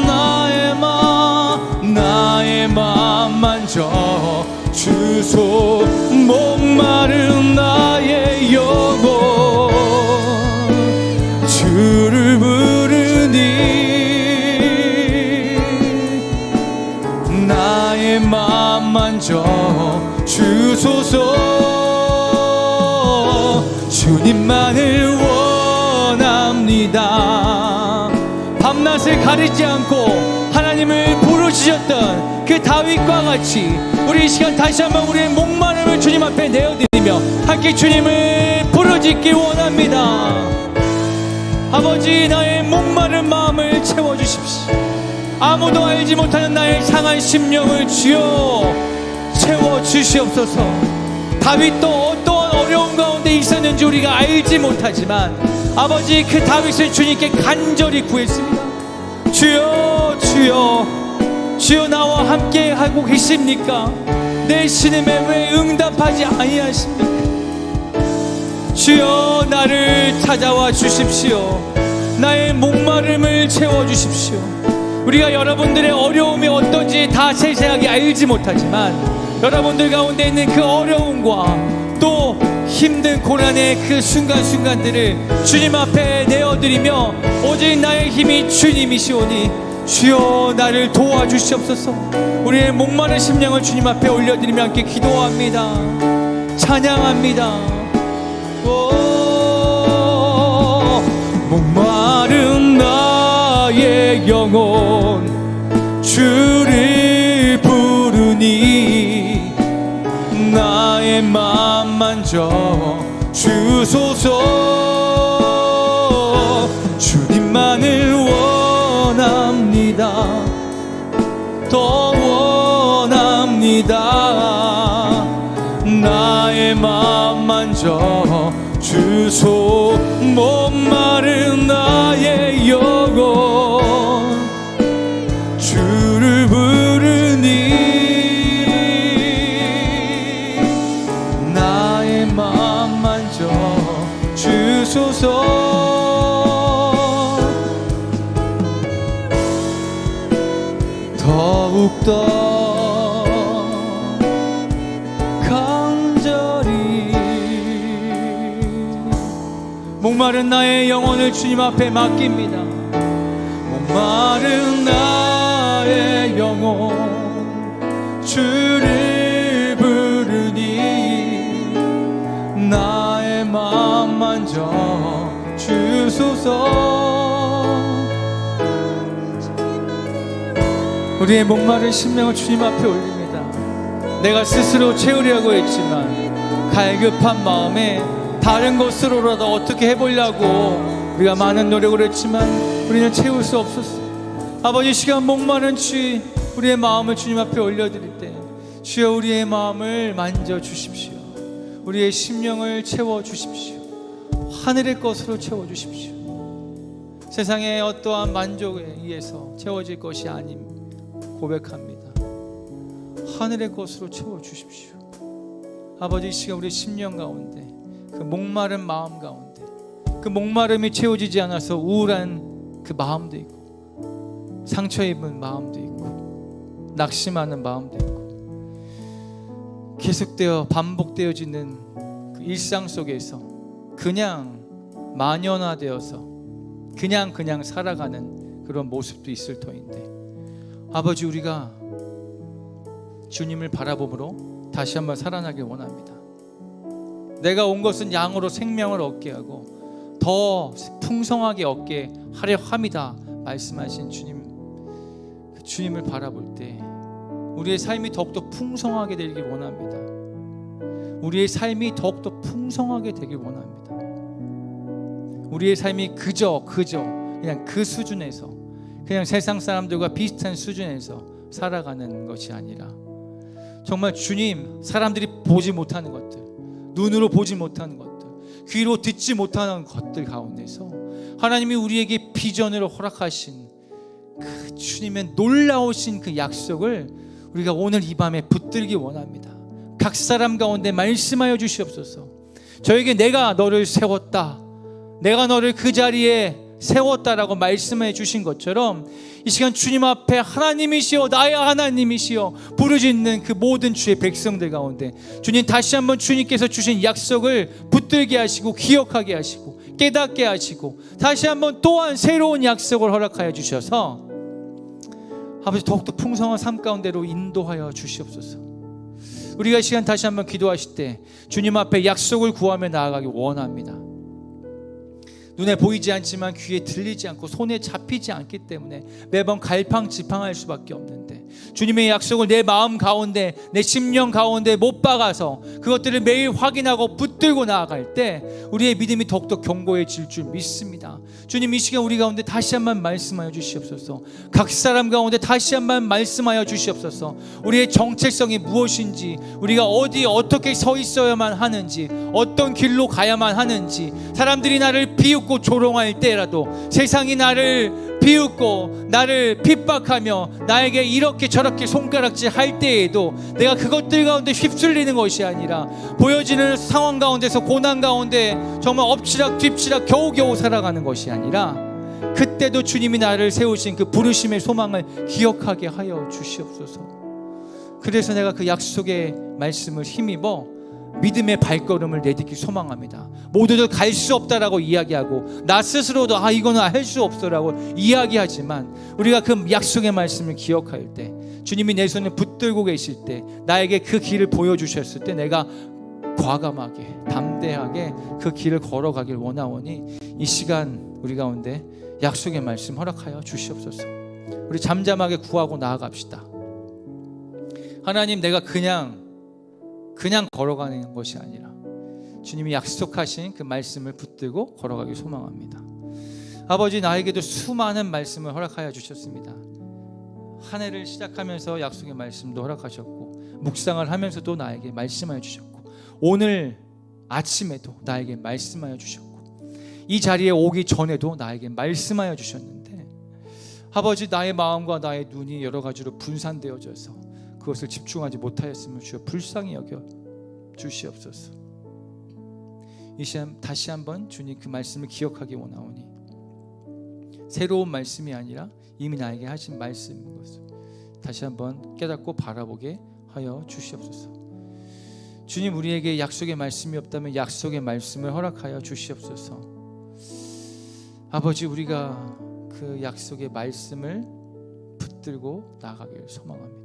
나의 맘 만져 주소. 목마른 나의 영혼 주를 부르니 나의 맘 만져 주소서. 주님만을 원합니다. 밤낮을 가리지 않고 하나님을 부르시셨던 그 다윗과 같이 우리 이 시간 다시 한번 우리의 목마름을 주님 앞에 내어드리며 함께 주님을 부르짖기 원합니다. 아버지, 나의 목마른 마음을 채워주십시오. 아무도 알지 못하는 나의 상한 심령을 주여 채워 주시옵소서. 다윗도 어떠한 어려움 가운데 있었는지 우리가 알지 못하지만 아버지, 그 다윗을 주님께 간절히 구했습니다. 주여, 주여, 주여, 나와 함께 하고 계십니까? 내 신음에 왜 응답하지 아니하십니까? 주여, 나를 찾아와 주십시오. 나의 목마름을 채워주십시오. 우리가 여러분들의 어려움이 어떤지 다 세세하게 알지 못하지만 여러분들 가운데 있는 그 어려움과 또 힘든 고난의 그 순간순간들을 주님 앞에 내어드리며 오직 나의 힘이 주님이시오니 주여, 나를 도와주시옵소서. 우리의 목마른 심령을 주님 앞에 올려드리며 함께 기도합니다. 찬양합니다. 목마른 나의 영혼 주를 부르니 나의 맘 만져 주소서. 주님만을 원합니다. 더 원합니다. 나의 맘 만져 주소. 목마른 나의 영혼 주를 부르니 나의 맘 만져 주소서. 더욱더 간절히 목마른 나의 영혼을 주님 앞에 맡깁니다. 목마른 나의 영혼 주를 부르니 나의 맘 만져 주소서. 우리의 목마른 심령을 주님 앞에 올립니다. 내가 스스로 채우려고 했지만 갈급한 마음에 다른 것으로라도 어떻게 해보려고 우리가 많은 노력을 했지만 우리는 채울 수 없었어요. 아버지, 시간 목마른 우리의 마음을 주님 앞에 올려드릴 때 주여, 우리의 마음을 만져주십시오. 우리의 심령을 채워주십시오. 하늘의 것으로 채워주십시오. 세상의 어떠한 만족에 의해서 채워질 것이 아님 고백합니다. 하늘의 것으로 채워주십시오. 아버지, 이 시간 우리 심령 가운데 그 목마른 마음 가운데 그 목마름이 채워지지 않아서 우울한 그 마음도 있고 상처 입은 마음도 있고 낙심하는 마음도 있고 계속되어 반복되어지는 그 일상 속에서 그냥 만연화되어서 그냥 살아가는 그런 모습도 있을 터인데 아버지, 우리가 주님을 바라봄으로 다시 한번 살아나길 원합니다. 내가 온 것은 양으로 생명을 얻게 하고 더 풍성하게 얻게 하려 함이다 말씀하신 주님을 바라볼 때 우리의 삶이 더욱더 풍성하게 되길 원합니다. 우리의 삶이 더욱더 풍성하게 되길 원합니다. 우리의 삶이 그저 그냥 그 수준에서 그냥 세상 사람들과 비슷한 수준에서 살아가는 것이 아니라 정말 주님, 사람들이 보지 못하는 것들, 눈으로 보지 못하는 것들, 귀로 듣지 못하는 것들 가운데서 하나님이 우리에게 비전으로 허락하신 그 주님의 놀라우신 그 약속을 우리가 오늘 이 밤에 붙들기 원합니다. 각 사람 가운데 말씀하여 주시옵소서. 저에게 내가 너를 세웠다, 내가 너를 그 자리에 세웠다라고 말씀해 주신 것처럼 이 시간 주님 앞에 하나님이시여, 나의 하나님이시여 부르짖는 그 모든 주의 백성들 가운데 주님, 다시 한번 주님께서 주신 약속을 붙들게 하시고 기억하게 하시고 깨닫게 하시고 다시 한번 또한 새로운 약속을 허락하여 주셔서 아버지, 더욱더 풍성한 삶 가운데로 인도하여 주시옵소서. 우리가 이 시간 다시 한번 기도하실 때 주님 앞에 약속을 구하며 나아가기 원합니다. 눈에 보이지 않지만 귀에 들리지 않고 손에 잡히지 않기 때문에 매번 갈팡지팡할 수밖에 없는데 주님의 약속을 내 마음 가운데, 내 심령 가운데 못 박아서 그것들을 매일 확인하고 붙들고 나아갈 때 우리의 믿음이 더욱더 견고해질 줄 믿습니다. 주님, 이 시간 우리 가운데 다시 한번 말씀하여 주시옵소서. 각 사람 가운데 다시 한번 말씀하여 주시옵소서. 우리의 정체성이 무엇인지, 우리가 어떻게 서 있어야만 하는지, 어떤 길로 가야만 하는지, 사람들이 나를 비웃고 조롱할 때라도, 세상이 나를 비웃고 나를 핍박하며 나에게 이렇게 저렇게 손가락질 할 때에도 내가 그것들 가운데 휩쓸리는 것이 아니라, 보여지는 상황 가운데서, 고난 가운데 정말 엎치락 뒤치락 겨우겨우 살아가는 것이 아니라, 그때도 주님이 나를 세우신 그 부르심의 소망을 기억하게 하여 주시옵소서. 그래서 내가 그 약속의 말씀을 힘입어 믿음의 발걸음을 내딛기 소망합니다. 모두들 갈 수 없다라고 이야기하고, 나 스스로도 이거는 할 수 없어라고 이야기하지만, 우리가 그 약속의 말씀을 기억할 때, 주님이 내 손을 붙들고 계실 때, 나에게 그 길을 보여주셨을 때 내가 과감하게 담대하게 그 길을 걸어가길 원하오니, 이 시간 우리 가운데 약속의 말씀 허락하여 주시옵소서. 우리 잠잠하게 구하고 나아갑시다. 하나님, 내가 그냥 걸어가는 것이 아니라 주님이 약속하신 그 말씀을 붙들고 걸어가기 소망합니다. 아버지, 나에게도 수많은 말씀을 허락하여 주셨습니다. 한 해를 시작하면서 약속의 말씀도 허락하셨고, 묵상을 하면서도 나에게 말씀하여 주셨고, 오늘 아침에도 나에게 말씀하여 주셨고, 이 자리에 오기 전에도 나에게 말씀하여 주셨는데, 아버지, 나의 마음과 나의 눈이 여러 가지로 분산되어져서 그것을 집중하지 못하였으면 주여 불쌍히 여겨 주시옵소서. 이 시간 다시 한번 주님 그 말씀을 기억하기 원하오니, 새로운 말씀이 아니라 이미 나에게 하신 말씀인 것을 다시 한번 깨닫고 바라보게 하여 주시옵소서. 주님, 우리에게 약속의 말씀이 없다면 약속의 말씀을 허락하여 주시옵소서. 아버지, 우리가 그 약속의 말씀을 붙들고 나아가길 소망합니다.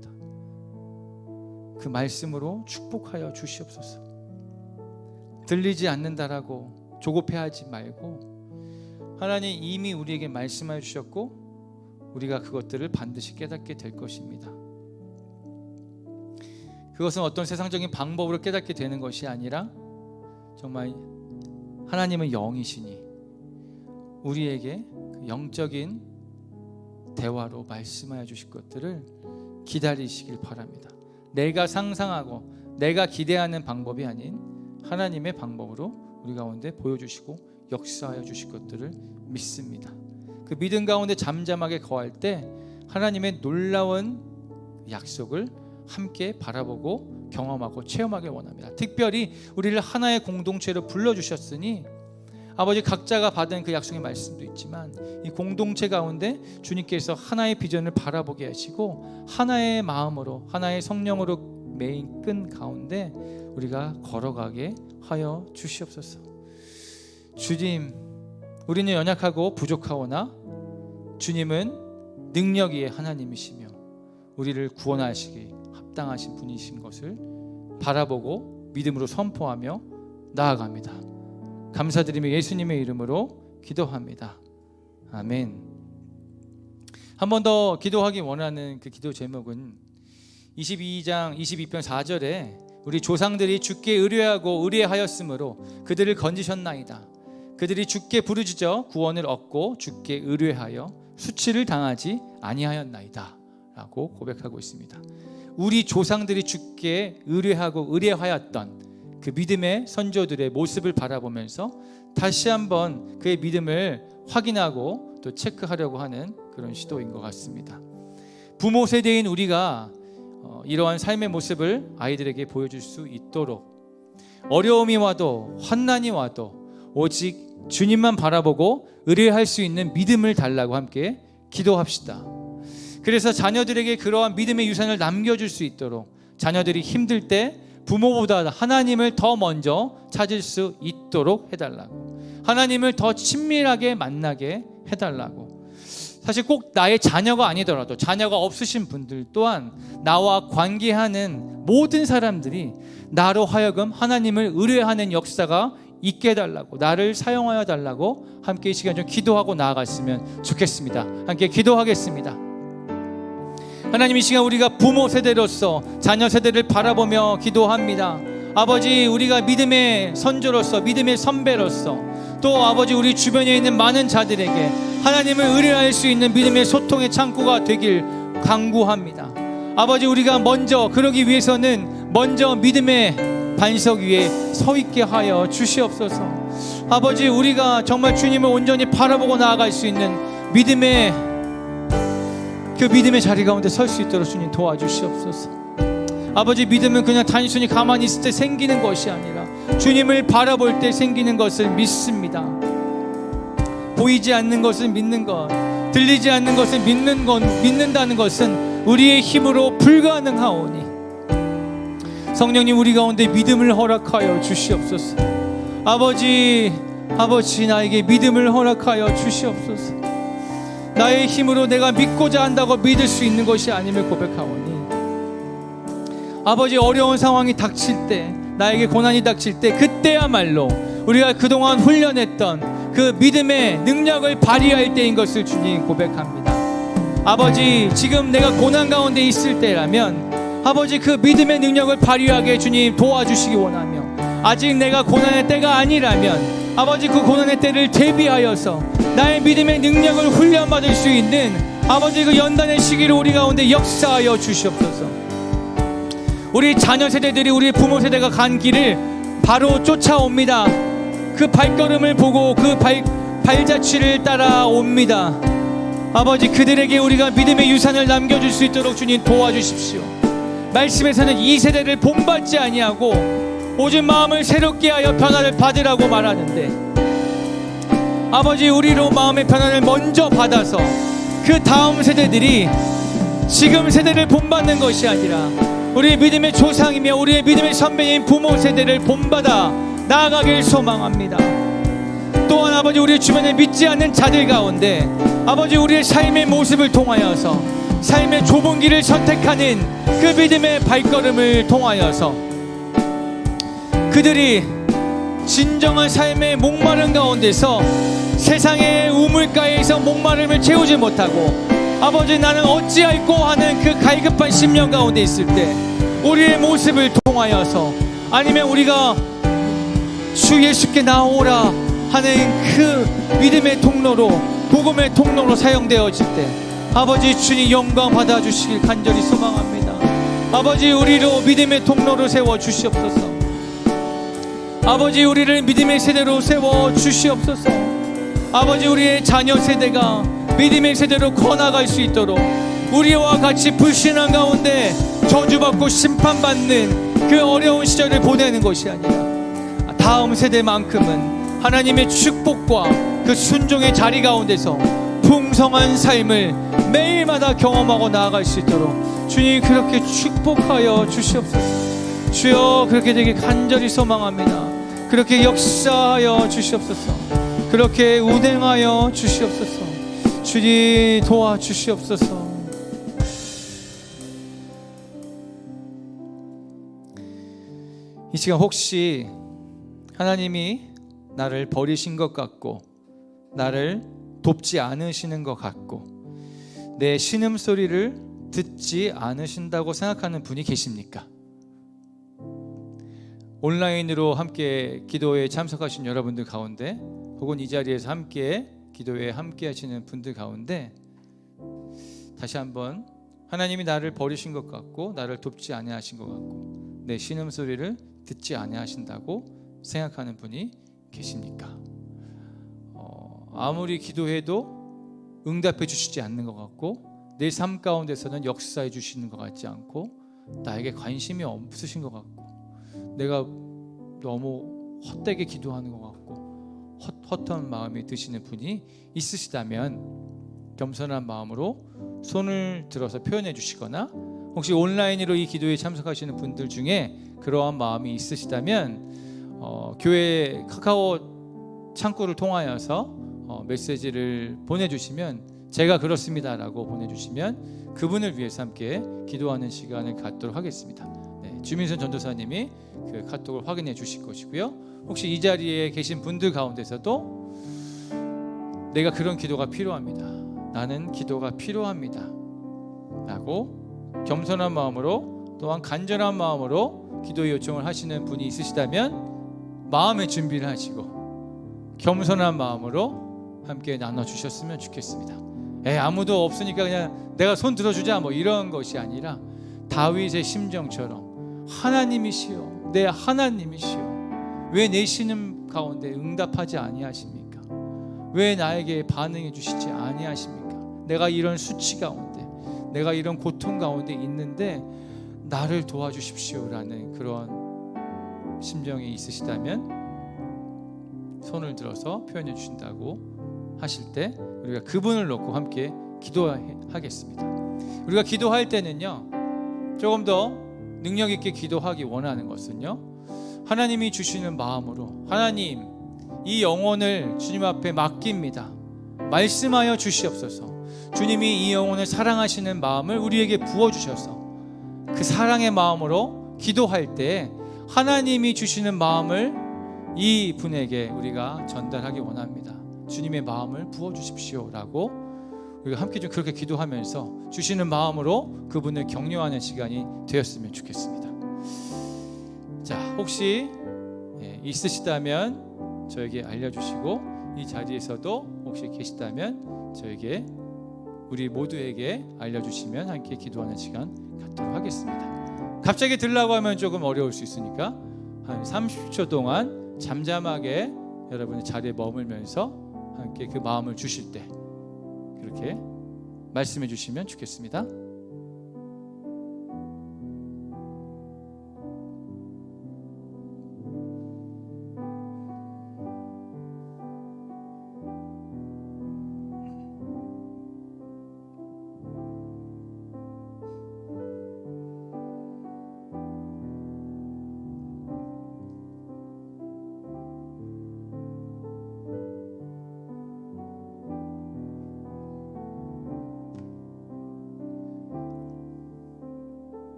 그 말씀으로 축복하여 주시옵소서. 들리지 않는다라고 조급해하지 말고, 하나님 이미 우리에게 말씀하여 주셨고 우리가 그것들을 반드시 깨닫게 될 것입니다. 그것은 어떤 세상적인 방법으로 깨닫게 되는 것이 아니라, 정말 하나님은 영이시니 우리에게 그 영적인 대화로 말씀하여 주실 것들을 기다리시길 바랍니다. 내가 상상하고 내가 기대하는 방법이 아닌 하나님의 방법으로 우리 가운데 보여주시고 역사하여 주실 것들을 믿습니다. 그 믿음 가운데 잠잠하게 거할 때 하나님의 놀라운 약속을 함께 바라보고 경험하고 체험하길 원합니다. 특별히 우리를 하나의 공동체로 불러주셨으니, 아버지, 각자가 받은 그 약속의 말씀도 있지만 이 공동체 가운데 주님께서 하나의 비전을 바라보게 하시고 하나의 마음으로, 하나의 성령으로 메인 끈 가운데 우리가 걸어가게 하여 주시옵소서. 주님, 우리는 연약하고 부족하오나 주님은 능력의 하나님이시며 우리를 구원하시기 합당하신 분이신 것을 바라보고 믿음으로 선포하며 나아갑니다. 감사드리며 예수님의 이름으로 기도합니다. 아멘. 한 번 더 기도하기 원하는 그 기도 제목은 22장 22편 4절에 우리 조상들이 주께 의뢰하고 의뢰하였으므로 그들을 건지셨나이다. 그들이 주께 부르짖어 구원을 얻고 주께 의뢰하여 수치를 당하지 아니하였나이다 라고 고백하고 있습니다. 우리 조상들이 주께 의뢰하고 의뢰하였던 그 믿음의 선조들의 모습을 바라보면서 다시 한번 그의 믿음을 확인하고 또 체크하려고 하는 그런 시도인 것 같습니다. 부모 세대인 우리가 이러한 삶의 모습을 아이들에게 보여줄 수 있도록, 어려움이 와도 환난이 와도 오직 주님만 바라보고 의뢰할 수 있는 믿음을 달라고 함께 기도합시다. 그래서 자녀들에게 그러한 믿음의 유산을 남겨줄 수 있도록, 자녀들이 힘들 때 부모보다 하나님을 더 먼저 찾을 수 있도록 해달라고, 하나님을 더 친밀하게 만나게 해달라고. 사실 꼭 나의 자녀가 아니더라도 자녀가 없으신 분들 또한 나와 관계하는 모든 사람들이 나로 하여금 하나님을 의뢰하는 역사가 있게 해달라고, 나를 사용하여 달라고 함께 이 시간 좀 기도하고 나아갔으면 좋겠습니다. 함께 기도하겠습니다. 하나님, 이 시간 우리가 부모 세대로서 자녀 세대를 바라보며 기도합니다. 아버지, 우리가 믿음의 선조로서, 믿음의 선배로서, 또 아버지 우리 주변에 있는 많은 자들에게 하나님을 의뢰할 수 있는 믿음의 소통의 창구가 되길 간구합니다. 아버지, 우리가 먼저 그러기 위해서는 먼저 믿음의 반석 위에 서 있게 하여 주시옵소서. 아버지, 우리가 정말 주님을 온전히 바라보고 나아갈 수 있는 믿음의 그 믿음의 자리 가운데 설 수 있도록 주님 도와주시옵소서. 아버지, 믿음은 그냥 단순히 가만히 있을 때 생기는 것이 아니라 주님을 바라볼 때 생기는 것을 믿습니다. 보이지 않는 것을 믿는 것, 들리지 않는 것을 믿는다는 것은 우리의 힘으로 불가능하오니 성령님, 우리 가운데 믿음을 허락하여 주시옵소서. 아버지, 나에게 믿음을 허락하여 주시옵소서. 나의 힘으로 내가 믿고자 한다고 믿을 수 있는 것이 아님을 고백하오니 아버지, 어려운 상황이 닥칠 때, 나에게 고난이 닥칠 때, 그때야말로 우리가 그동안 훈련했던 그 믿음의 능력을 발휘할 때인 것을 주님 고백합니다. 아버지, 지금 내가 고난 가운데 있을 때라면 아버지, 그 믿음의 능력을 발휘하게 주님 도와주시기 원하며, 아직 내가 고난의 때가 아니라면 아버지, 그 고난의 때를 대비하여서 나의 믿음의 능력을 훈련받을 수 있는 아버지, 그 연단의 시기를 우리 가운데 역사하여 주시옵소서. 우리 자녀 세대들이, 우리 부모 세대가 간 길을 바로 쫓아옵니다. 그 발걸음을 보고 그 발자취를 따라옵니다. 아버지, 그들에게 우리가 믿음의 유산을 남겨줄 수 있도록 주님 도와주십시오. 말씀에서는 이 세대를 본받지 아니하고 오직 마음을 새롭게 하여 변화를 받으라고 말하는데, 아버지, 우리로 마음의 변화를 먼저 받아서 그 다음 세대들이 지금 세대를 본받는 것이 아니라 우리의 믿음의 조상이며 우리의 믿음의 선배인 부모 세대를 본받아 나아가길 소망합니다. 또한 아버지, 우리 주변에 믿지 않는 자들 가운데 아버지, 우리의 삶의 모습을 통하여서 삶의 좁은 길을 선택하는 그 믿음의 발걸음을 통하여서 그들이 진정한 삶의 목마름 가운데서 세상의 우물가에서 목마름을 채우지 못하고 아버지, 나는 어찌할꼬 하는 그 갈급한 심령 가운데 있을 때 우리의 모습을 통하여서, 아니면 우리가 주 예수께 나오라 하는 그 믿음의 통로로, 복음의 통로로 사용되어질 때 아버지, 주님 영광 받아주시길 간절히 소망합니다. 아버지, 우리로 믿음의 통로로 세워주시옵소서. 아버지, 우리를 믿음의 세대로 세워주시옵소서. 아버지, 우리의 자녀 세대가 믿음의 세대로 커나갈 수 있도록 우리와 같이 불신앙 가운데 저주받고 심판받는 그 어려운 시절을 보내는 것이 아니라 다음 세대만큼은 하나님의 축복과 그 순종의 자리 가운데서 풍성한 삶을 매일마다 경험하고 나아갈 수 있도록 주님 그렇게 축복하여 주시옵소서. 주여, 그렇게 되길 간절히 소망합니다. 그렇게 역사하여 주시옵소서. 그렇게 운행하여 주시옵소서. 주님 도와주시옵소서. 이 시간 혹시 하나님이 나를 버리신 것 같고 나를 돕지 않으시는 것 같고 내 신음소리를 듣지 않으신다고 생각하는 분이 계십니까? 온라인으로 함께 기도에 참석하신 여러분들 가운데, 혹은 이 자리에서 함께 기도에 함께 하시는 분들 가운데 다시 한번 하나님이 나를 버리신 것 같고 나를 돕지 아니하신 것 같고 내 신음소리를 듣지 아니하신다고 생각하는 분이 계십니까? 아무리 기도해도 응답해 주시지 않는 것 같고 내 삶 가운데서는 역사해 주시는 것 같지 않고 나에게 관심이 없으신 것 같고 내가 너무 헛되게 기도하는 것 같고 헛헛한 마음이 드시는 분이 있으시다면 겸손한 마음으로 손을 들어서 표현해 주시거나, 혹시 온라인으로 이 기도에 참석하시는 분들 중에 그러한 마음이 있으시다면 교회 카카오 창구를 통하여서 메시지를 보내주시면, 제가 그렇습니다라고 보내주시면 그분을 위해서 함께 기도하는 시간을 갖도록 하겠습니다. 주민선 전도사님이 그 카톡을 확인해 주실 것이고요. 혹시 이 자리에 계신 분들 가운데서도 내가 그런 기도가 필요합니다, 나는 기도가 필요합니다 라고 겸손한 마음으로 또한 간절한 마음으로 기도의 요청을 하시는 분이 있으시다면 마음의 준비를 하시고 겸손한 마음으로 함께 나눠주셨으면 좋겠습니다. 아무도 없으니까 그냥 내가 손 들어주자 뭐 이런 것이 아니라 다윗의 심정처럼 하나님이시여, 내 하나님이시여, 왜 내 신음 가운데 응답하지 아니하십니까? 왜 나에게 반응해 주시지 아니하십니까? 내가 이런 수치 가운데, 내가 이런 고통 가운데 있는데 나를 도와주십시오라는 그런 심정이 있으시다면 손을 들어서 표현해 주신다고 하실 때 우리가 그분을 놓고 함께 기도하겠습니다. 우리가 기도할 때는요, 조금 더 능력 있게 기도하기 원하는 것은요, 하나님이 주시는 마음으로, 하나님 이 영혼을 주님 앞에 맡깁니다, 말씀하여 주시옵소서. 주님이 이 영혼을 사랑하시는 마음을 우리에게 부어주셔서 그 사랑의 마음으로 기도할 때 하나님이 주시는 마음을 이 분에게 우리가 전달하기 원합니다. 주님의 마음을 부어주십시오 라고 우리가 함께 좀 그렇게 기도하면서 주시는 마음으로 그분을 격려하는 시간이 되었으면 좋겠습니다. 자, 혹시 있으시다면 저에게 알려주시고, 이 자리에서도 혹시 계시다면 저에게, 우리 모두에게 알려주시면 함께 기도하는 시간 갖도록 하겠습니다. 갑자기 들라고 하면 조금 어려울 수 있으니까 한 30초 동안 잠잠하게 여러분의 자리에 머물면서 함께 그 마음을 주실 때 그렇게 말씀해 주시면 좋겠습니다.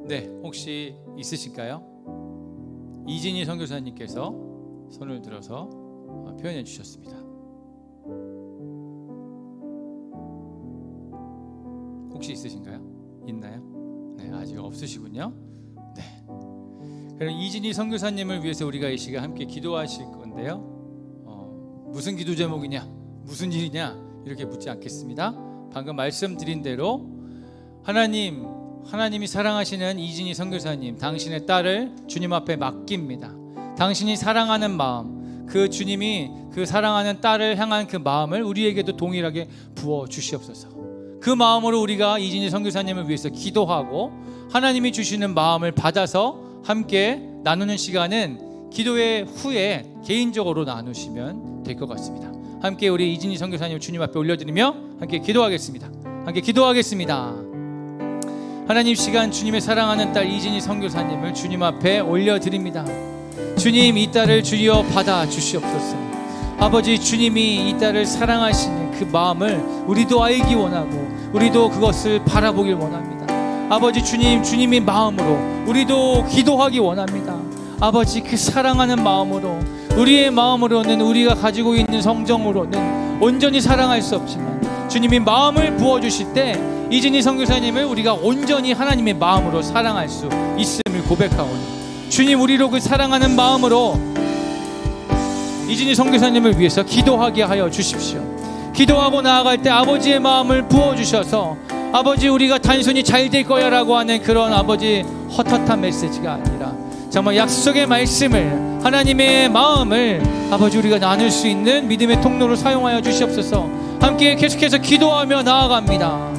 네, 혹시 있으실까요? 이진희 선교사님께서 손을 들어서 표현해 주셨습니다. 혹시 있으신가요? 있나요? 네, 아직 없으시군요. 네. 그럼 이진희 선교사님을 위해서 우리가 이 시간 함께 기도하실 건데요. 무슨 기도 제목이냐, 무슨 일이냐 이렇게 묻지 않겠습니다. 방금 말씀드린 대로 하나님이 사랑하시는 이진희 선교사님, 당신의 딸을 주님 앞에 맡깁니다. 당신이 사랑하는 마음, 그 주님이 그 사랑하는 딸을 향한 그 마음을 우리에게도 동일하게 부어 주시옵소서. 그 마음으로 우리가 이진희 선교사님을 위해서 기도하고 하나님이 주시는 마음을 받아서 함께 나누는 시간은 기도회 후에 개인적으로 나누시면 될 것 같습니다. 함께 우리 이진희 선교사님을 주님 앞에 올려드리며 함께 기도하겠습니다. 함께 기도하겠습니다. 하나님, 시간 주님의 사랑하는 딸 이진희 선교사님을 주님 앞에 올려드립니다. 주님, 이 딸을 주여 받아 주시옵소서. 아버지, 주님이 이 딸을 사랑하시는 그 마음을 우리도 알기 원하고 우리도 그것을 바라보길 원합니다. 아버지 주님, 주님의 마음으로 우리도 기도하기 원합니다. 아버지, 그 사랑하는 마음으로, 우리의 마음으로는, 우리가 가지고 있는 성정으로는 온전히 사랑할 수 없지만 주님이 마음을 부어주실 때 이진희 선교사님을 우리가 온전히 하나님의 마음으로 사랑할 수 있음을 고백하오니 주님, 우리로 그 사랑하는 마음으로 이진희 선교사님을 위해서 기도하게 하여 주십시오. 기도하고 나아갈 때 아버지의 마음을 부어주셔서 아버지, 우리가 단순히 잘 될 거야 라고 하는 그런 아버지 헛헛한 메시지가 아니라 정말 약속의 말씀을, 하나님의 마음을 아버지 우리가 나눌 수 있는 믿음의 통로로 사용하여 주시옵소서. 함께 계속해서 기도하며 나아갑니다.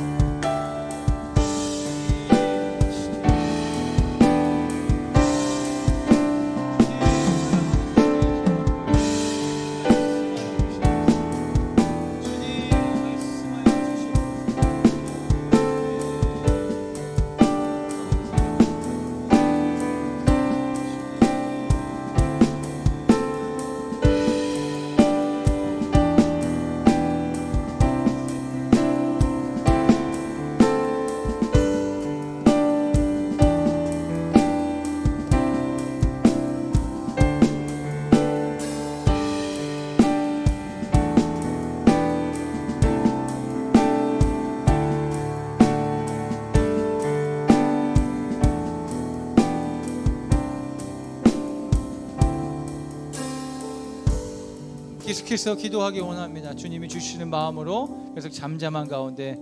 계속해서 기도하기 원합니다. 주님이 주시는 마음으로 계속 잠잠한 가운데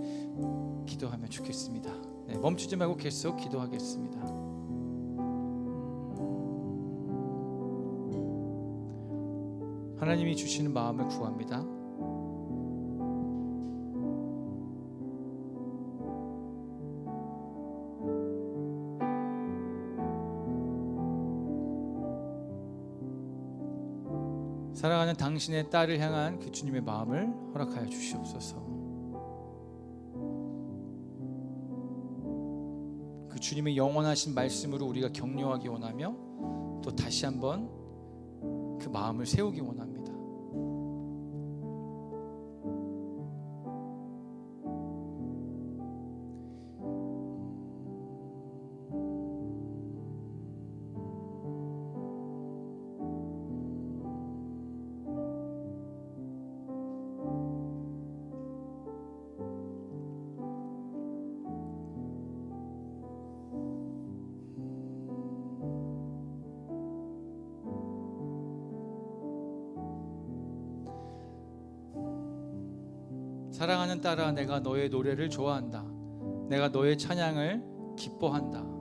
기도하면 좋겠습니다. 네, 멈추지 말고 계속 기도하겠습니다. 하나님이 주시는 마음을 구합니다. 사랑하는 당신의 딸을 향한 그 주님의 마음을 허락하여 주시옵소서. 그 주님의 영원하신 말씀으로 우리가 격려하기 원하며 또 다시 한번 그 마음을 세우기 원합니다. 사랑하는 딸아, 내가 너의 노래를 좋아한다. 내가 너의 찬양을 기뻐한다.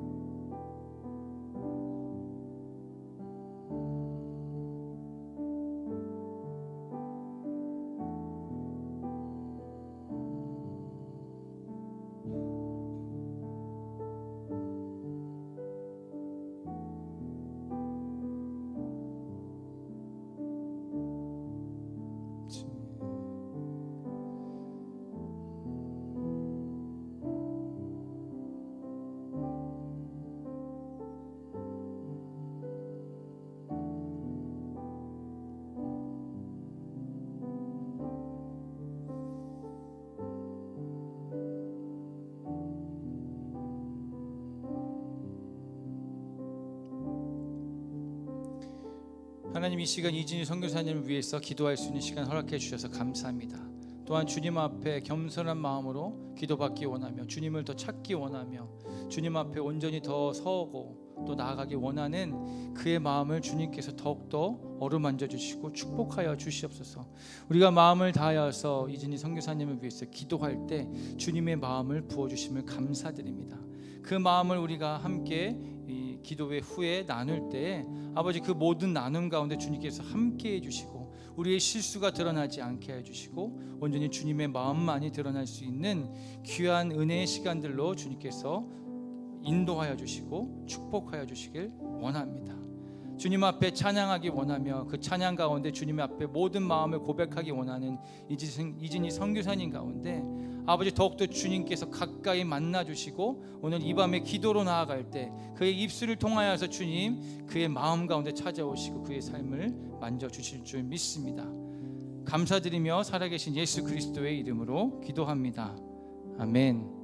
하나님, 이 시간 이진희 선교사님을 위해서 기도할 수 있는 시간 허락해 주셔서 감사합니다. 또한 주님 앞에 겸손한 마음으로 기도받기 원하며 주님을 더 찾기 원하며 주님 앞에 온전히 더 서고 또 나아가기 원하는 그의 마음을 주님께서 더욱더 어루만져 주시고 축복하여 주시옵소서. 우리가 마음을 다하여서 이진희 선교사님을 위해서 기도할 때 주님의 마음을 부어주심을 감사드립니다. 그 마음을 우리가 함께 이 기도회 후에 나눌 때 아버지, 그 모든 나눔 가운데 주님께서 함께 해주시고 우리의 실수가 드러나지 않게 해주시고 온전히 주님의 마음만이 드러날 수 있는 귀한 은혜의 시간들로 주님께서 인도하여 주시고 축복하여 주시길 원합니다. 주님 앞에 찬양하기 원하며 그 찬양 가운데 주님 앞에 모든 마음을 고백하기 원하는 이진희 선교사님 가운데 아버지, 더욱더 주님께서 가까이 만나주시고 오늘 이 밤에 기도로 나아갈 때 그의 입술을 통하여서 주님 그의 마음 가운데 찾아오시고 그의 삶을 만져주실 줄 믿습니다. 감사드리며 살아계신 예수 그리스도의 이름으로 기도합니다. 아멘.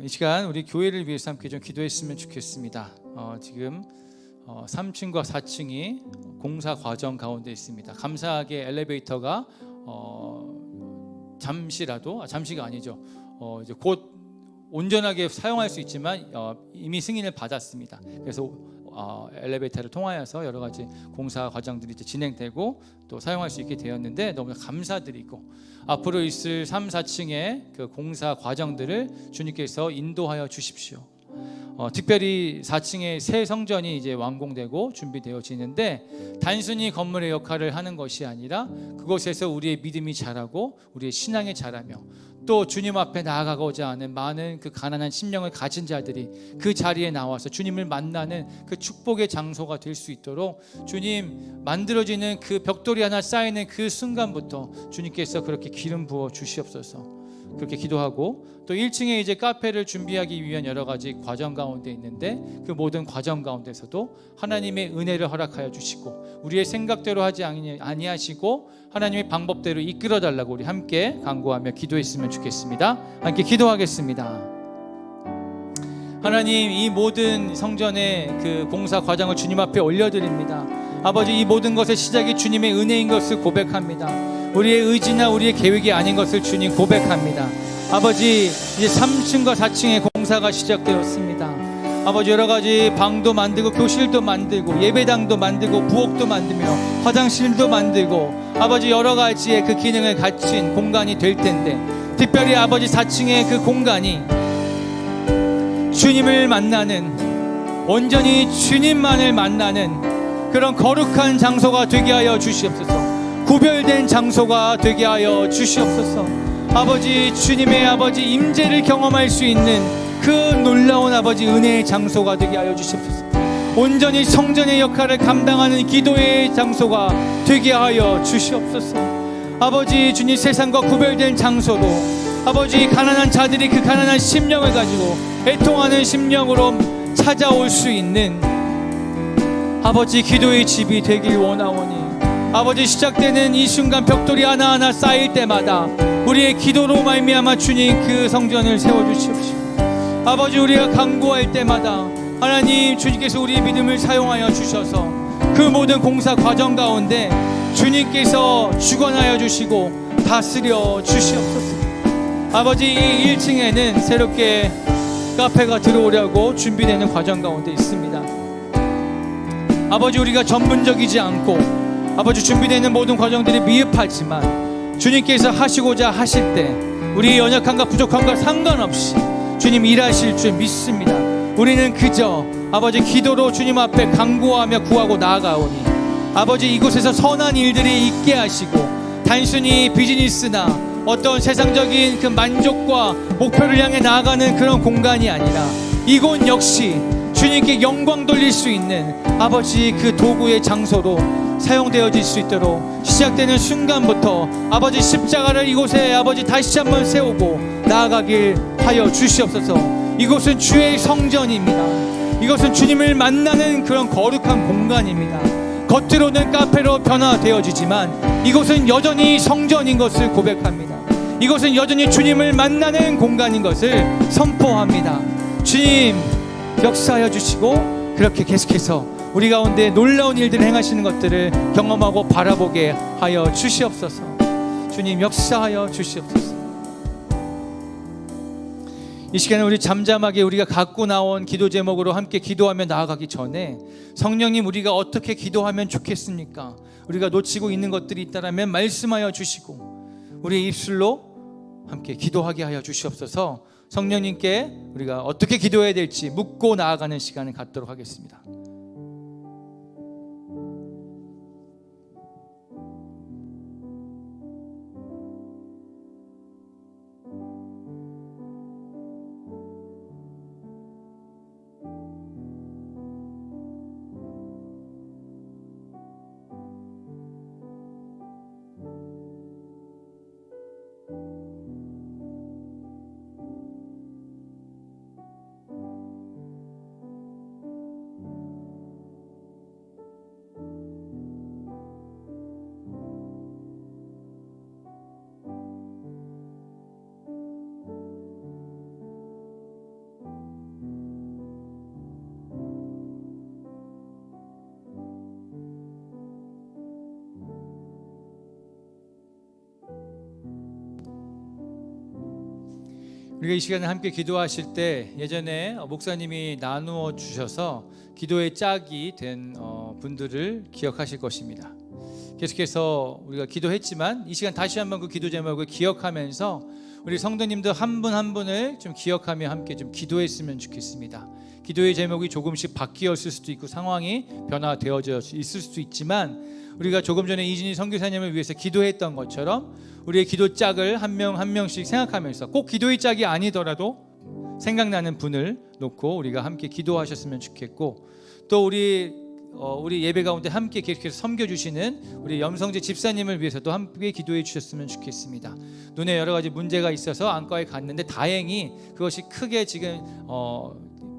이 시간 우리 교회를 위해서 함께 좀 기도했으면 좋겠습니다. 지금 3층과 4층이 공사 과정 가운데 있습니다. 감사하게 엘리베이터가 잠시가 아니죠. 이제 곧 온전하게 사용할 수 있지만 이미 승인을 받았습니다. 그래서 엘리베이터를 통하여서 여러 가지 공사 과정들이 이제 진행되고 또 사용할 수 있게 되었는데 너무 감사드리고 앞으로 있을 3, 4층의 그 공사 과정들을 주님께서 인도하여 주십시오. 특별히 4층의 새 성전이 이제 완공되고 준비되어지는데 단순히 건물의 역할을 하는 것이 아니라 그곳에서 우리의 믿음이 자라고 우리의 신앙이 자라며 또 주님 앞에 나아가고자 하는 많은 그 가난한 심령을 가진 자들이 그 자리에 나와서 주님을 만나는 그 축복의 장소가 될 수 있도록 주님 만들어지는 그 벽돌이 하나 쌓이는 그 순간부터 주님께서 그렇게 기름 부어 주시옵소서. 그렇게 기도하고 또 1층에 이제 카페를 준비하기 위한 여러 가지 과정 가운데 있는데 그 모든 과정 가운데서도 하나님의 은혜를 허락하여 주시고 우리의 생각대로 하지 아니하시고 하나님의 방법대로 이끌어 달라고 우리 함께 간구하며 기도했으면 좋겠습니다. 함께 기도하겠습니다. 하나님, 이 모든 성전의 그 공사 과정을 주님 앞에 올려드립니다. 아버지, 이 모든 것의 시작이 주님의 은혜인 것을 고백합니다. 우리의 의지나 우리의 계획이 아닌 것을 주님 고백합니다. 아버지, 이제 3층과 4층의 공사가 시작되었습니다. 아버지 여러 가지 방도 만들고 교실도 만들고 예배당도 만들고 부엌도 만들며 화장실도 만들고 아버지 여러 가지의 그 기능을 갖춘 공간이 될 텐데, 특별히 아버지 4층의 그 공간이 주님을 만나는, 온전히 주님만을 만나는 그런 거룩한 장소가 되게 하여 주시옵소서. 구별된 장소가 되게 하여 주시옵소서. 아버지 주님의 아버지 임재를 경험할 수 있는 그 놀라운 아버지 은혜의 장소가 되게 하여 주시옵소서. 온전히 성전의 역할을 감당하는 기도의 장소가 되게 하여 주시옵소서. 아버지 주님, 세상과 구별된 장소로 아버지 가난한 자들이 그 가난한 심령을 가지고 애통하는 심령으로 찾아올 수 있는 아버지 기도의 집이 되길 원하오니, 아버지 시작되는 이 순간 벽돌이 하나하나 쌓일 때마다 우리의 기도로 말미암아 주님 그 성전을 세워주시옵시고, 아버지 우리가 간구할 때마다 하나님 주님께서 우리의 믿음을 사용하여 주셔서 그 모든 공사 과정 가운데 주님께서 주관하여 주시고 다스려 주시옵소서. 아버지 이 1층에는 새롭게 카페가 들어오려고 준비되는 과정 가운데 있습니다. 아버지 우리가 전문적이지 않고 아버지 준비되는 모든 과정들이 미흡하지만 주님께서 하시고자 하실 때 우리의 연약함과 부족함과 상관없이 주님 일하실 줄 믿습니다. 우리는 그저 아버지 기도로 주님 앞에 간구하며 구하고 나아가오니, 아버지 이곳에서 선한 일들이 있게 하시고 단순히 비즈니스나 어떤 세상적인 그 만족과 목표를 향해 나아가는 그런 공간이 아니라 이곳 역시 주님께 영광 돌릴 수 있는 아버지 그 도구의 장소로 사용되어질 수 있도록 시작되는 순간부터 아버지 십자가를 이곳에 아버지 다시 한번 세우고 나아가길 하여 주시옵소서. 이곳은 주의 성전입니다. 이것은 주님을 만나는 그런 거룩한 공간입니다. 겉으로는 카페로 변화되어지지만 이곳은 여전히 성전인 것을 고백합니다. 이곳은 여전히 주님을 만나는 공간인 것을 선포합니다. 주님 역사하여 주시고 그렇게 계속해서 우리 가운데 놀라운 일들을 행하시는 것들을 경험하고 바라보게 하여 주시옵소서. 주님 역사하여 주시옵소서. 이 시간에 우리 잠잠하게 우리가 갖고 나온 기도 제목으로 함께 기도하며 나아가기 전에 성령님 우리가 어떻게 기도하면 좋겠습니까? 우리가 놓치고 있는 것들이 있다면 말씀하여 주시고 우리의 입술로 함께 기도하게 하여 주시옵소서. 성령님께 우리가 어떻게 기도해야 될지 묻고 나아가는 시간을 갖도록 하겠습니다. 우리가 이 시간에 함께 기도하실 때 예전에 목사님이 나누어 주셔서 기도의 짝이 된 분들을 기억하실 것입니다. 계속해서 우리가 기도했지만 이 시간 다시 한번 그 기도 제목을 기억하면서 우리 성도님들 한 분 한 분을 좀 기억하며 함께 좀 기도했으면 좋겠습니다. 기도의 제목이 조금씩 바뀌었을 수도 있고 상황이 변화되어져 있을 수도 있지만 우리가 조금 전에 이진희 선교사님을 위해서 기도했던 것처럼 우리의 기도 짝을 한 명 한 명씩 생각하면서 꼭 기도의 짝이 아니더라도 생각나는 분을 놓고 우리가 함께 기도하셨으면 좋겠고, 또 우리 예배 가운데 함께 계속해서 섬겨주시는 우리 염성재 집사님을 위해서도 함께 기도해 주셨으면 좋겠습니다. 눈에 여러 가지 문제가 있어서 안과에 갔는데 다행히 그것이 크게 지금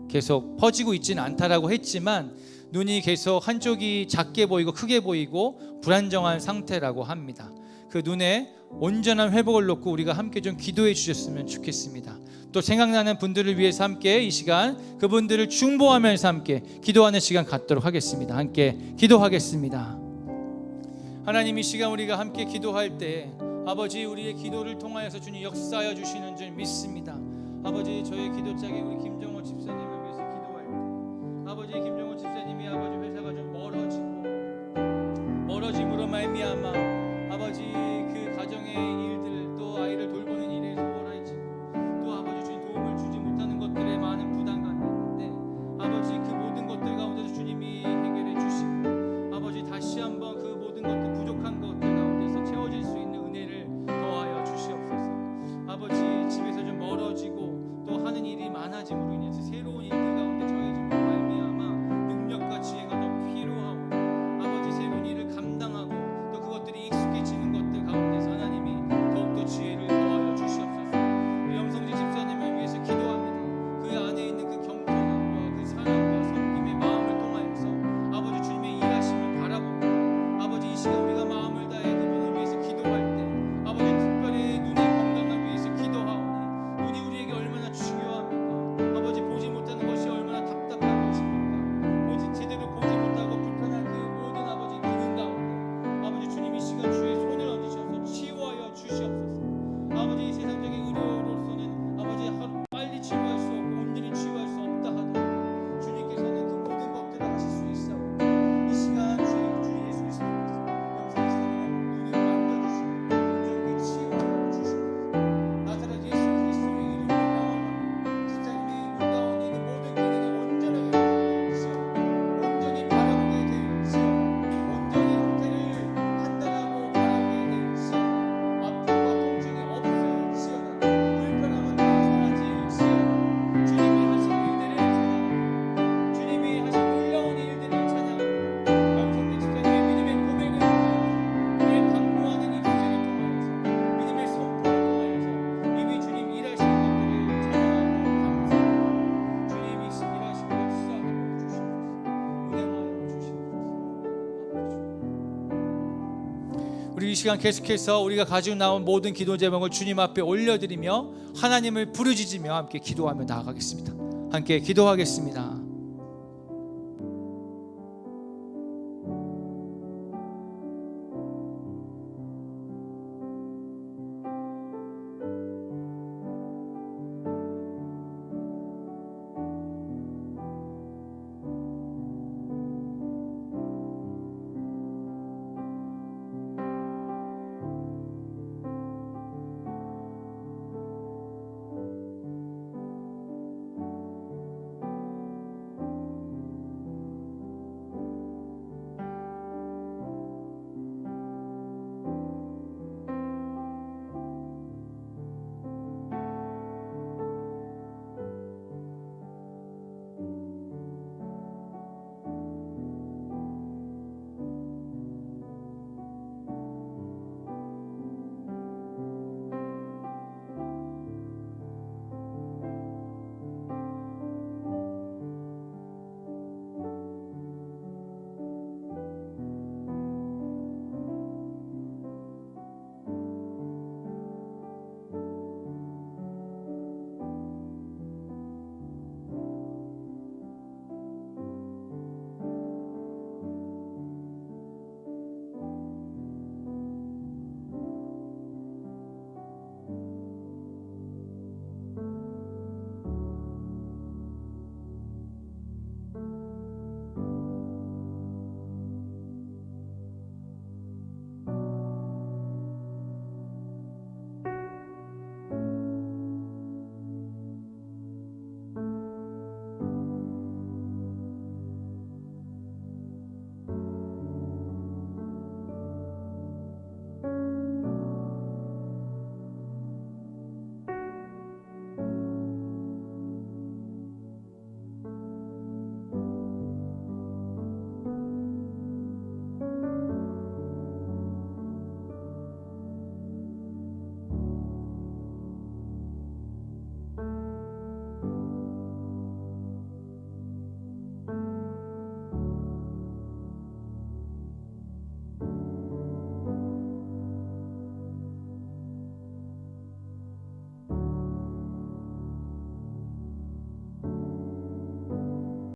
계속 퍼지고 있지는 않다라고 했지만 눈이 계속 한쪽이 작게 보이고 크게 보이고 불안정한 상태라고 합니다. 그 눈에 온전한 회복을 놓고 우리가 함께 좀 기도해 주셨으면 좋겠습니다. 또 생각나는 분들을 위해서 함께 이 시간 그분들을 중보하면서 함께 기도하는 시간 갖도록 하겠습니다. 함께 기도하겠습니다. 하나님, 이 시간 우리가 함께 기도할 때 아버지 우리의 기도를 통하여서 주님 역사하여 주시는 줄 믿습니다. 아버지 저의 기도 짝에 우리 김정호 집사님을 위해서 기도할 때 멀어짐으로 말미암아 아버지 그 가정의 일들 또 아이를 돌보는 일에 소홀해지고 또 아버지 주님 도움을 주지 못하는 것들에 많은 부담감이 있는데 아버지 그 모든 것들 가운데서 주님이 해결해 주시고 아버지 다시 한번 그 모든 것들 부족한 것들 가운데서 채워질 수 있는 은혜를 더하여 주시옵소서. 아버지 집에서 좀 멀어지고 또 하는 일이 많아짐으로 인해서 새로운 일들 가운데 처해짐으로 말미암아 능력과 지혜가 더 필요하고 아버지 새로운 일을 감당하고 또 그것들이 익숙해지는 것들 가운데서 하나님이 더욱더 지혜를 더하여 주시옵소서. 우리 염성진 집사님을 위해서 기도합니다. 그 안에 있는 그 겸손함과 그 사랑과 섬김의 마음을 통하여서 아버지 주님의 일하심을 바라보고 아버지 이 시간 우리가 마음을 다해 그분을 위해서 기도할 때 아버지 특별히 눈의 건강을 위해서 기도하오니 눈이 우리에게 얼마나 중요합니까? 아버지 보지 못하는 것이 얼마나 답답한 것입니까? 보지 제대로 보지 못하고 불편한 그 모든 아버지 기능 가운데 아버지 주님 이 시간 주의 손을 얹으셔서 치유하여 주시옵소서. 아버지 이 세상적인 의료로서는 아버지 하루 빨리 치유할 수 없고 온전히 치유할 수 없다 하더라도 주님께서는 그 모든 것들을 하실 수 있어. 이 시간 주 예수 그리스도께서 영생의 눈을 만져주시고 온전히 치유하여 주시옵소서. 나사렛 예수 그리스도의 이름으로 명하노니 집사님의 눈 가운데 있는 모든 기능이 온전하게 되시어 온전히 바라보게 되시어 온전히 형태를 판단하고 바라보게 되시어 아픔과 통증이 없을지어다 불편함은 다 사라질지어다 주님이 하신 일들을 찬양하고 주님이 하신 놀라운 일들을 찬양하고 염성진 집사님의 믿음의 고백을 통하여서 그의 강구하는 이 기적을 통하여서 믿음의 선포를 통하여서 이미 주님 일하시는 것들을 찬양하고 감사하고 주님이 일하시는 것 수고하여 주시옵소서. 운행하여 주시옵소서. 우리 이 시간 계속해서 우리가 가지고 나온 모든 기도 제목을 주님 앞에 올려드리며 하나님을 부르짖으며 함께 기도하며 나아가겠습니다. 함께 기도하겠습니다.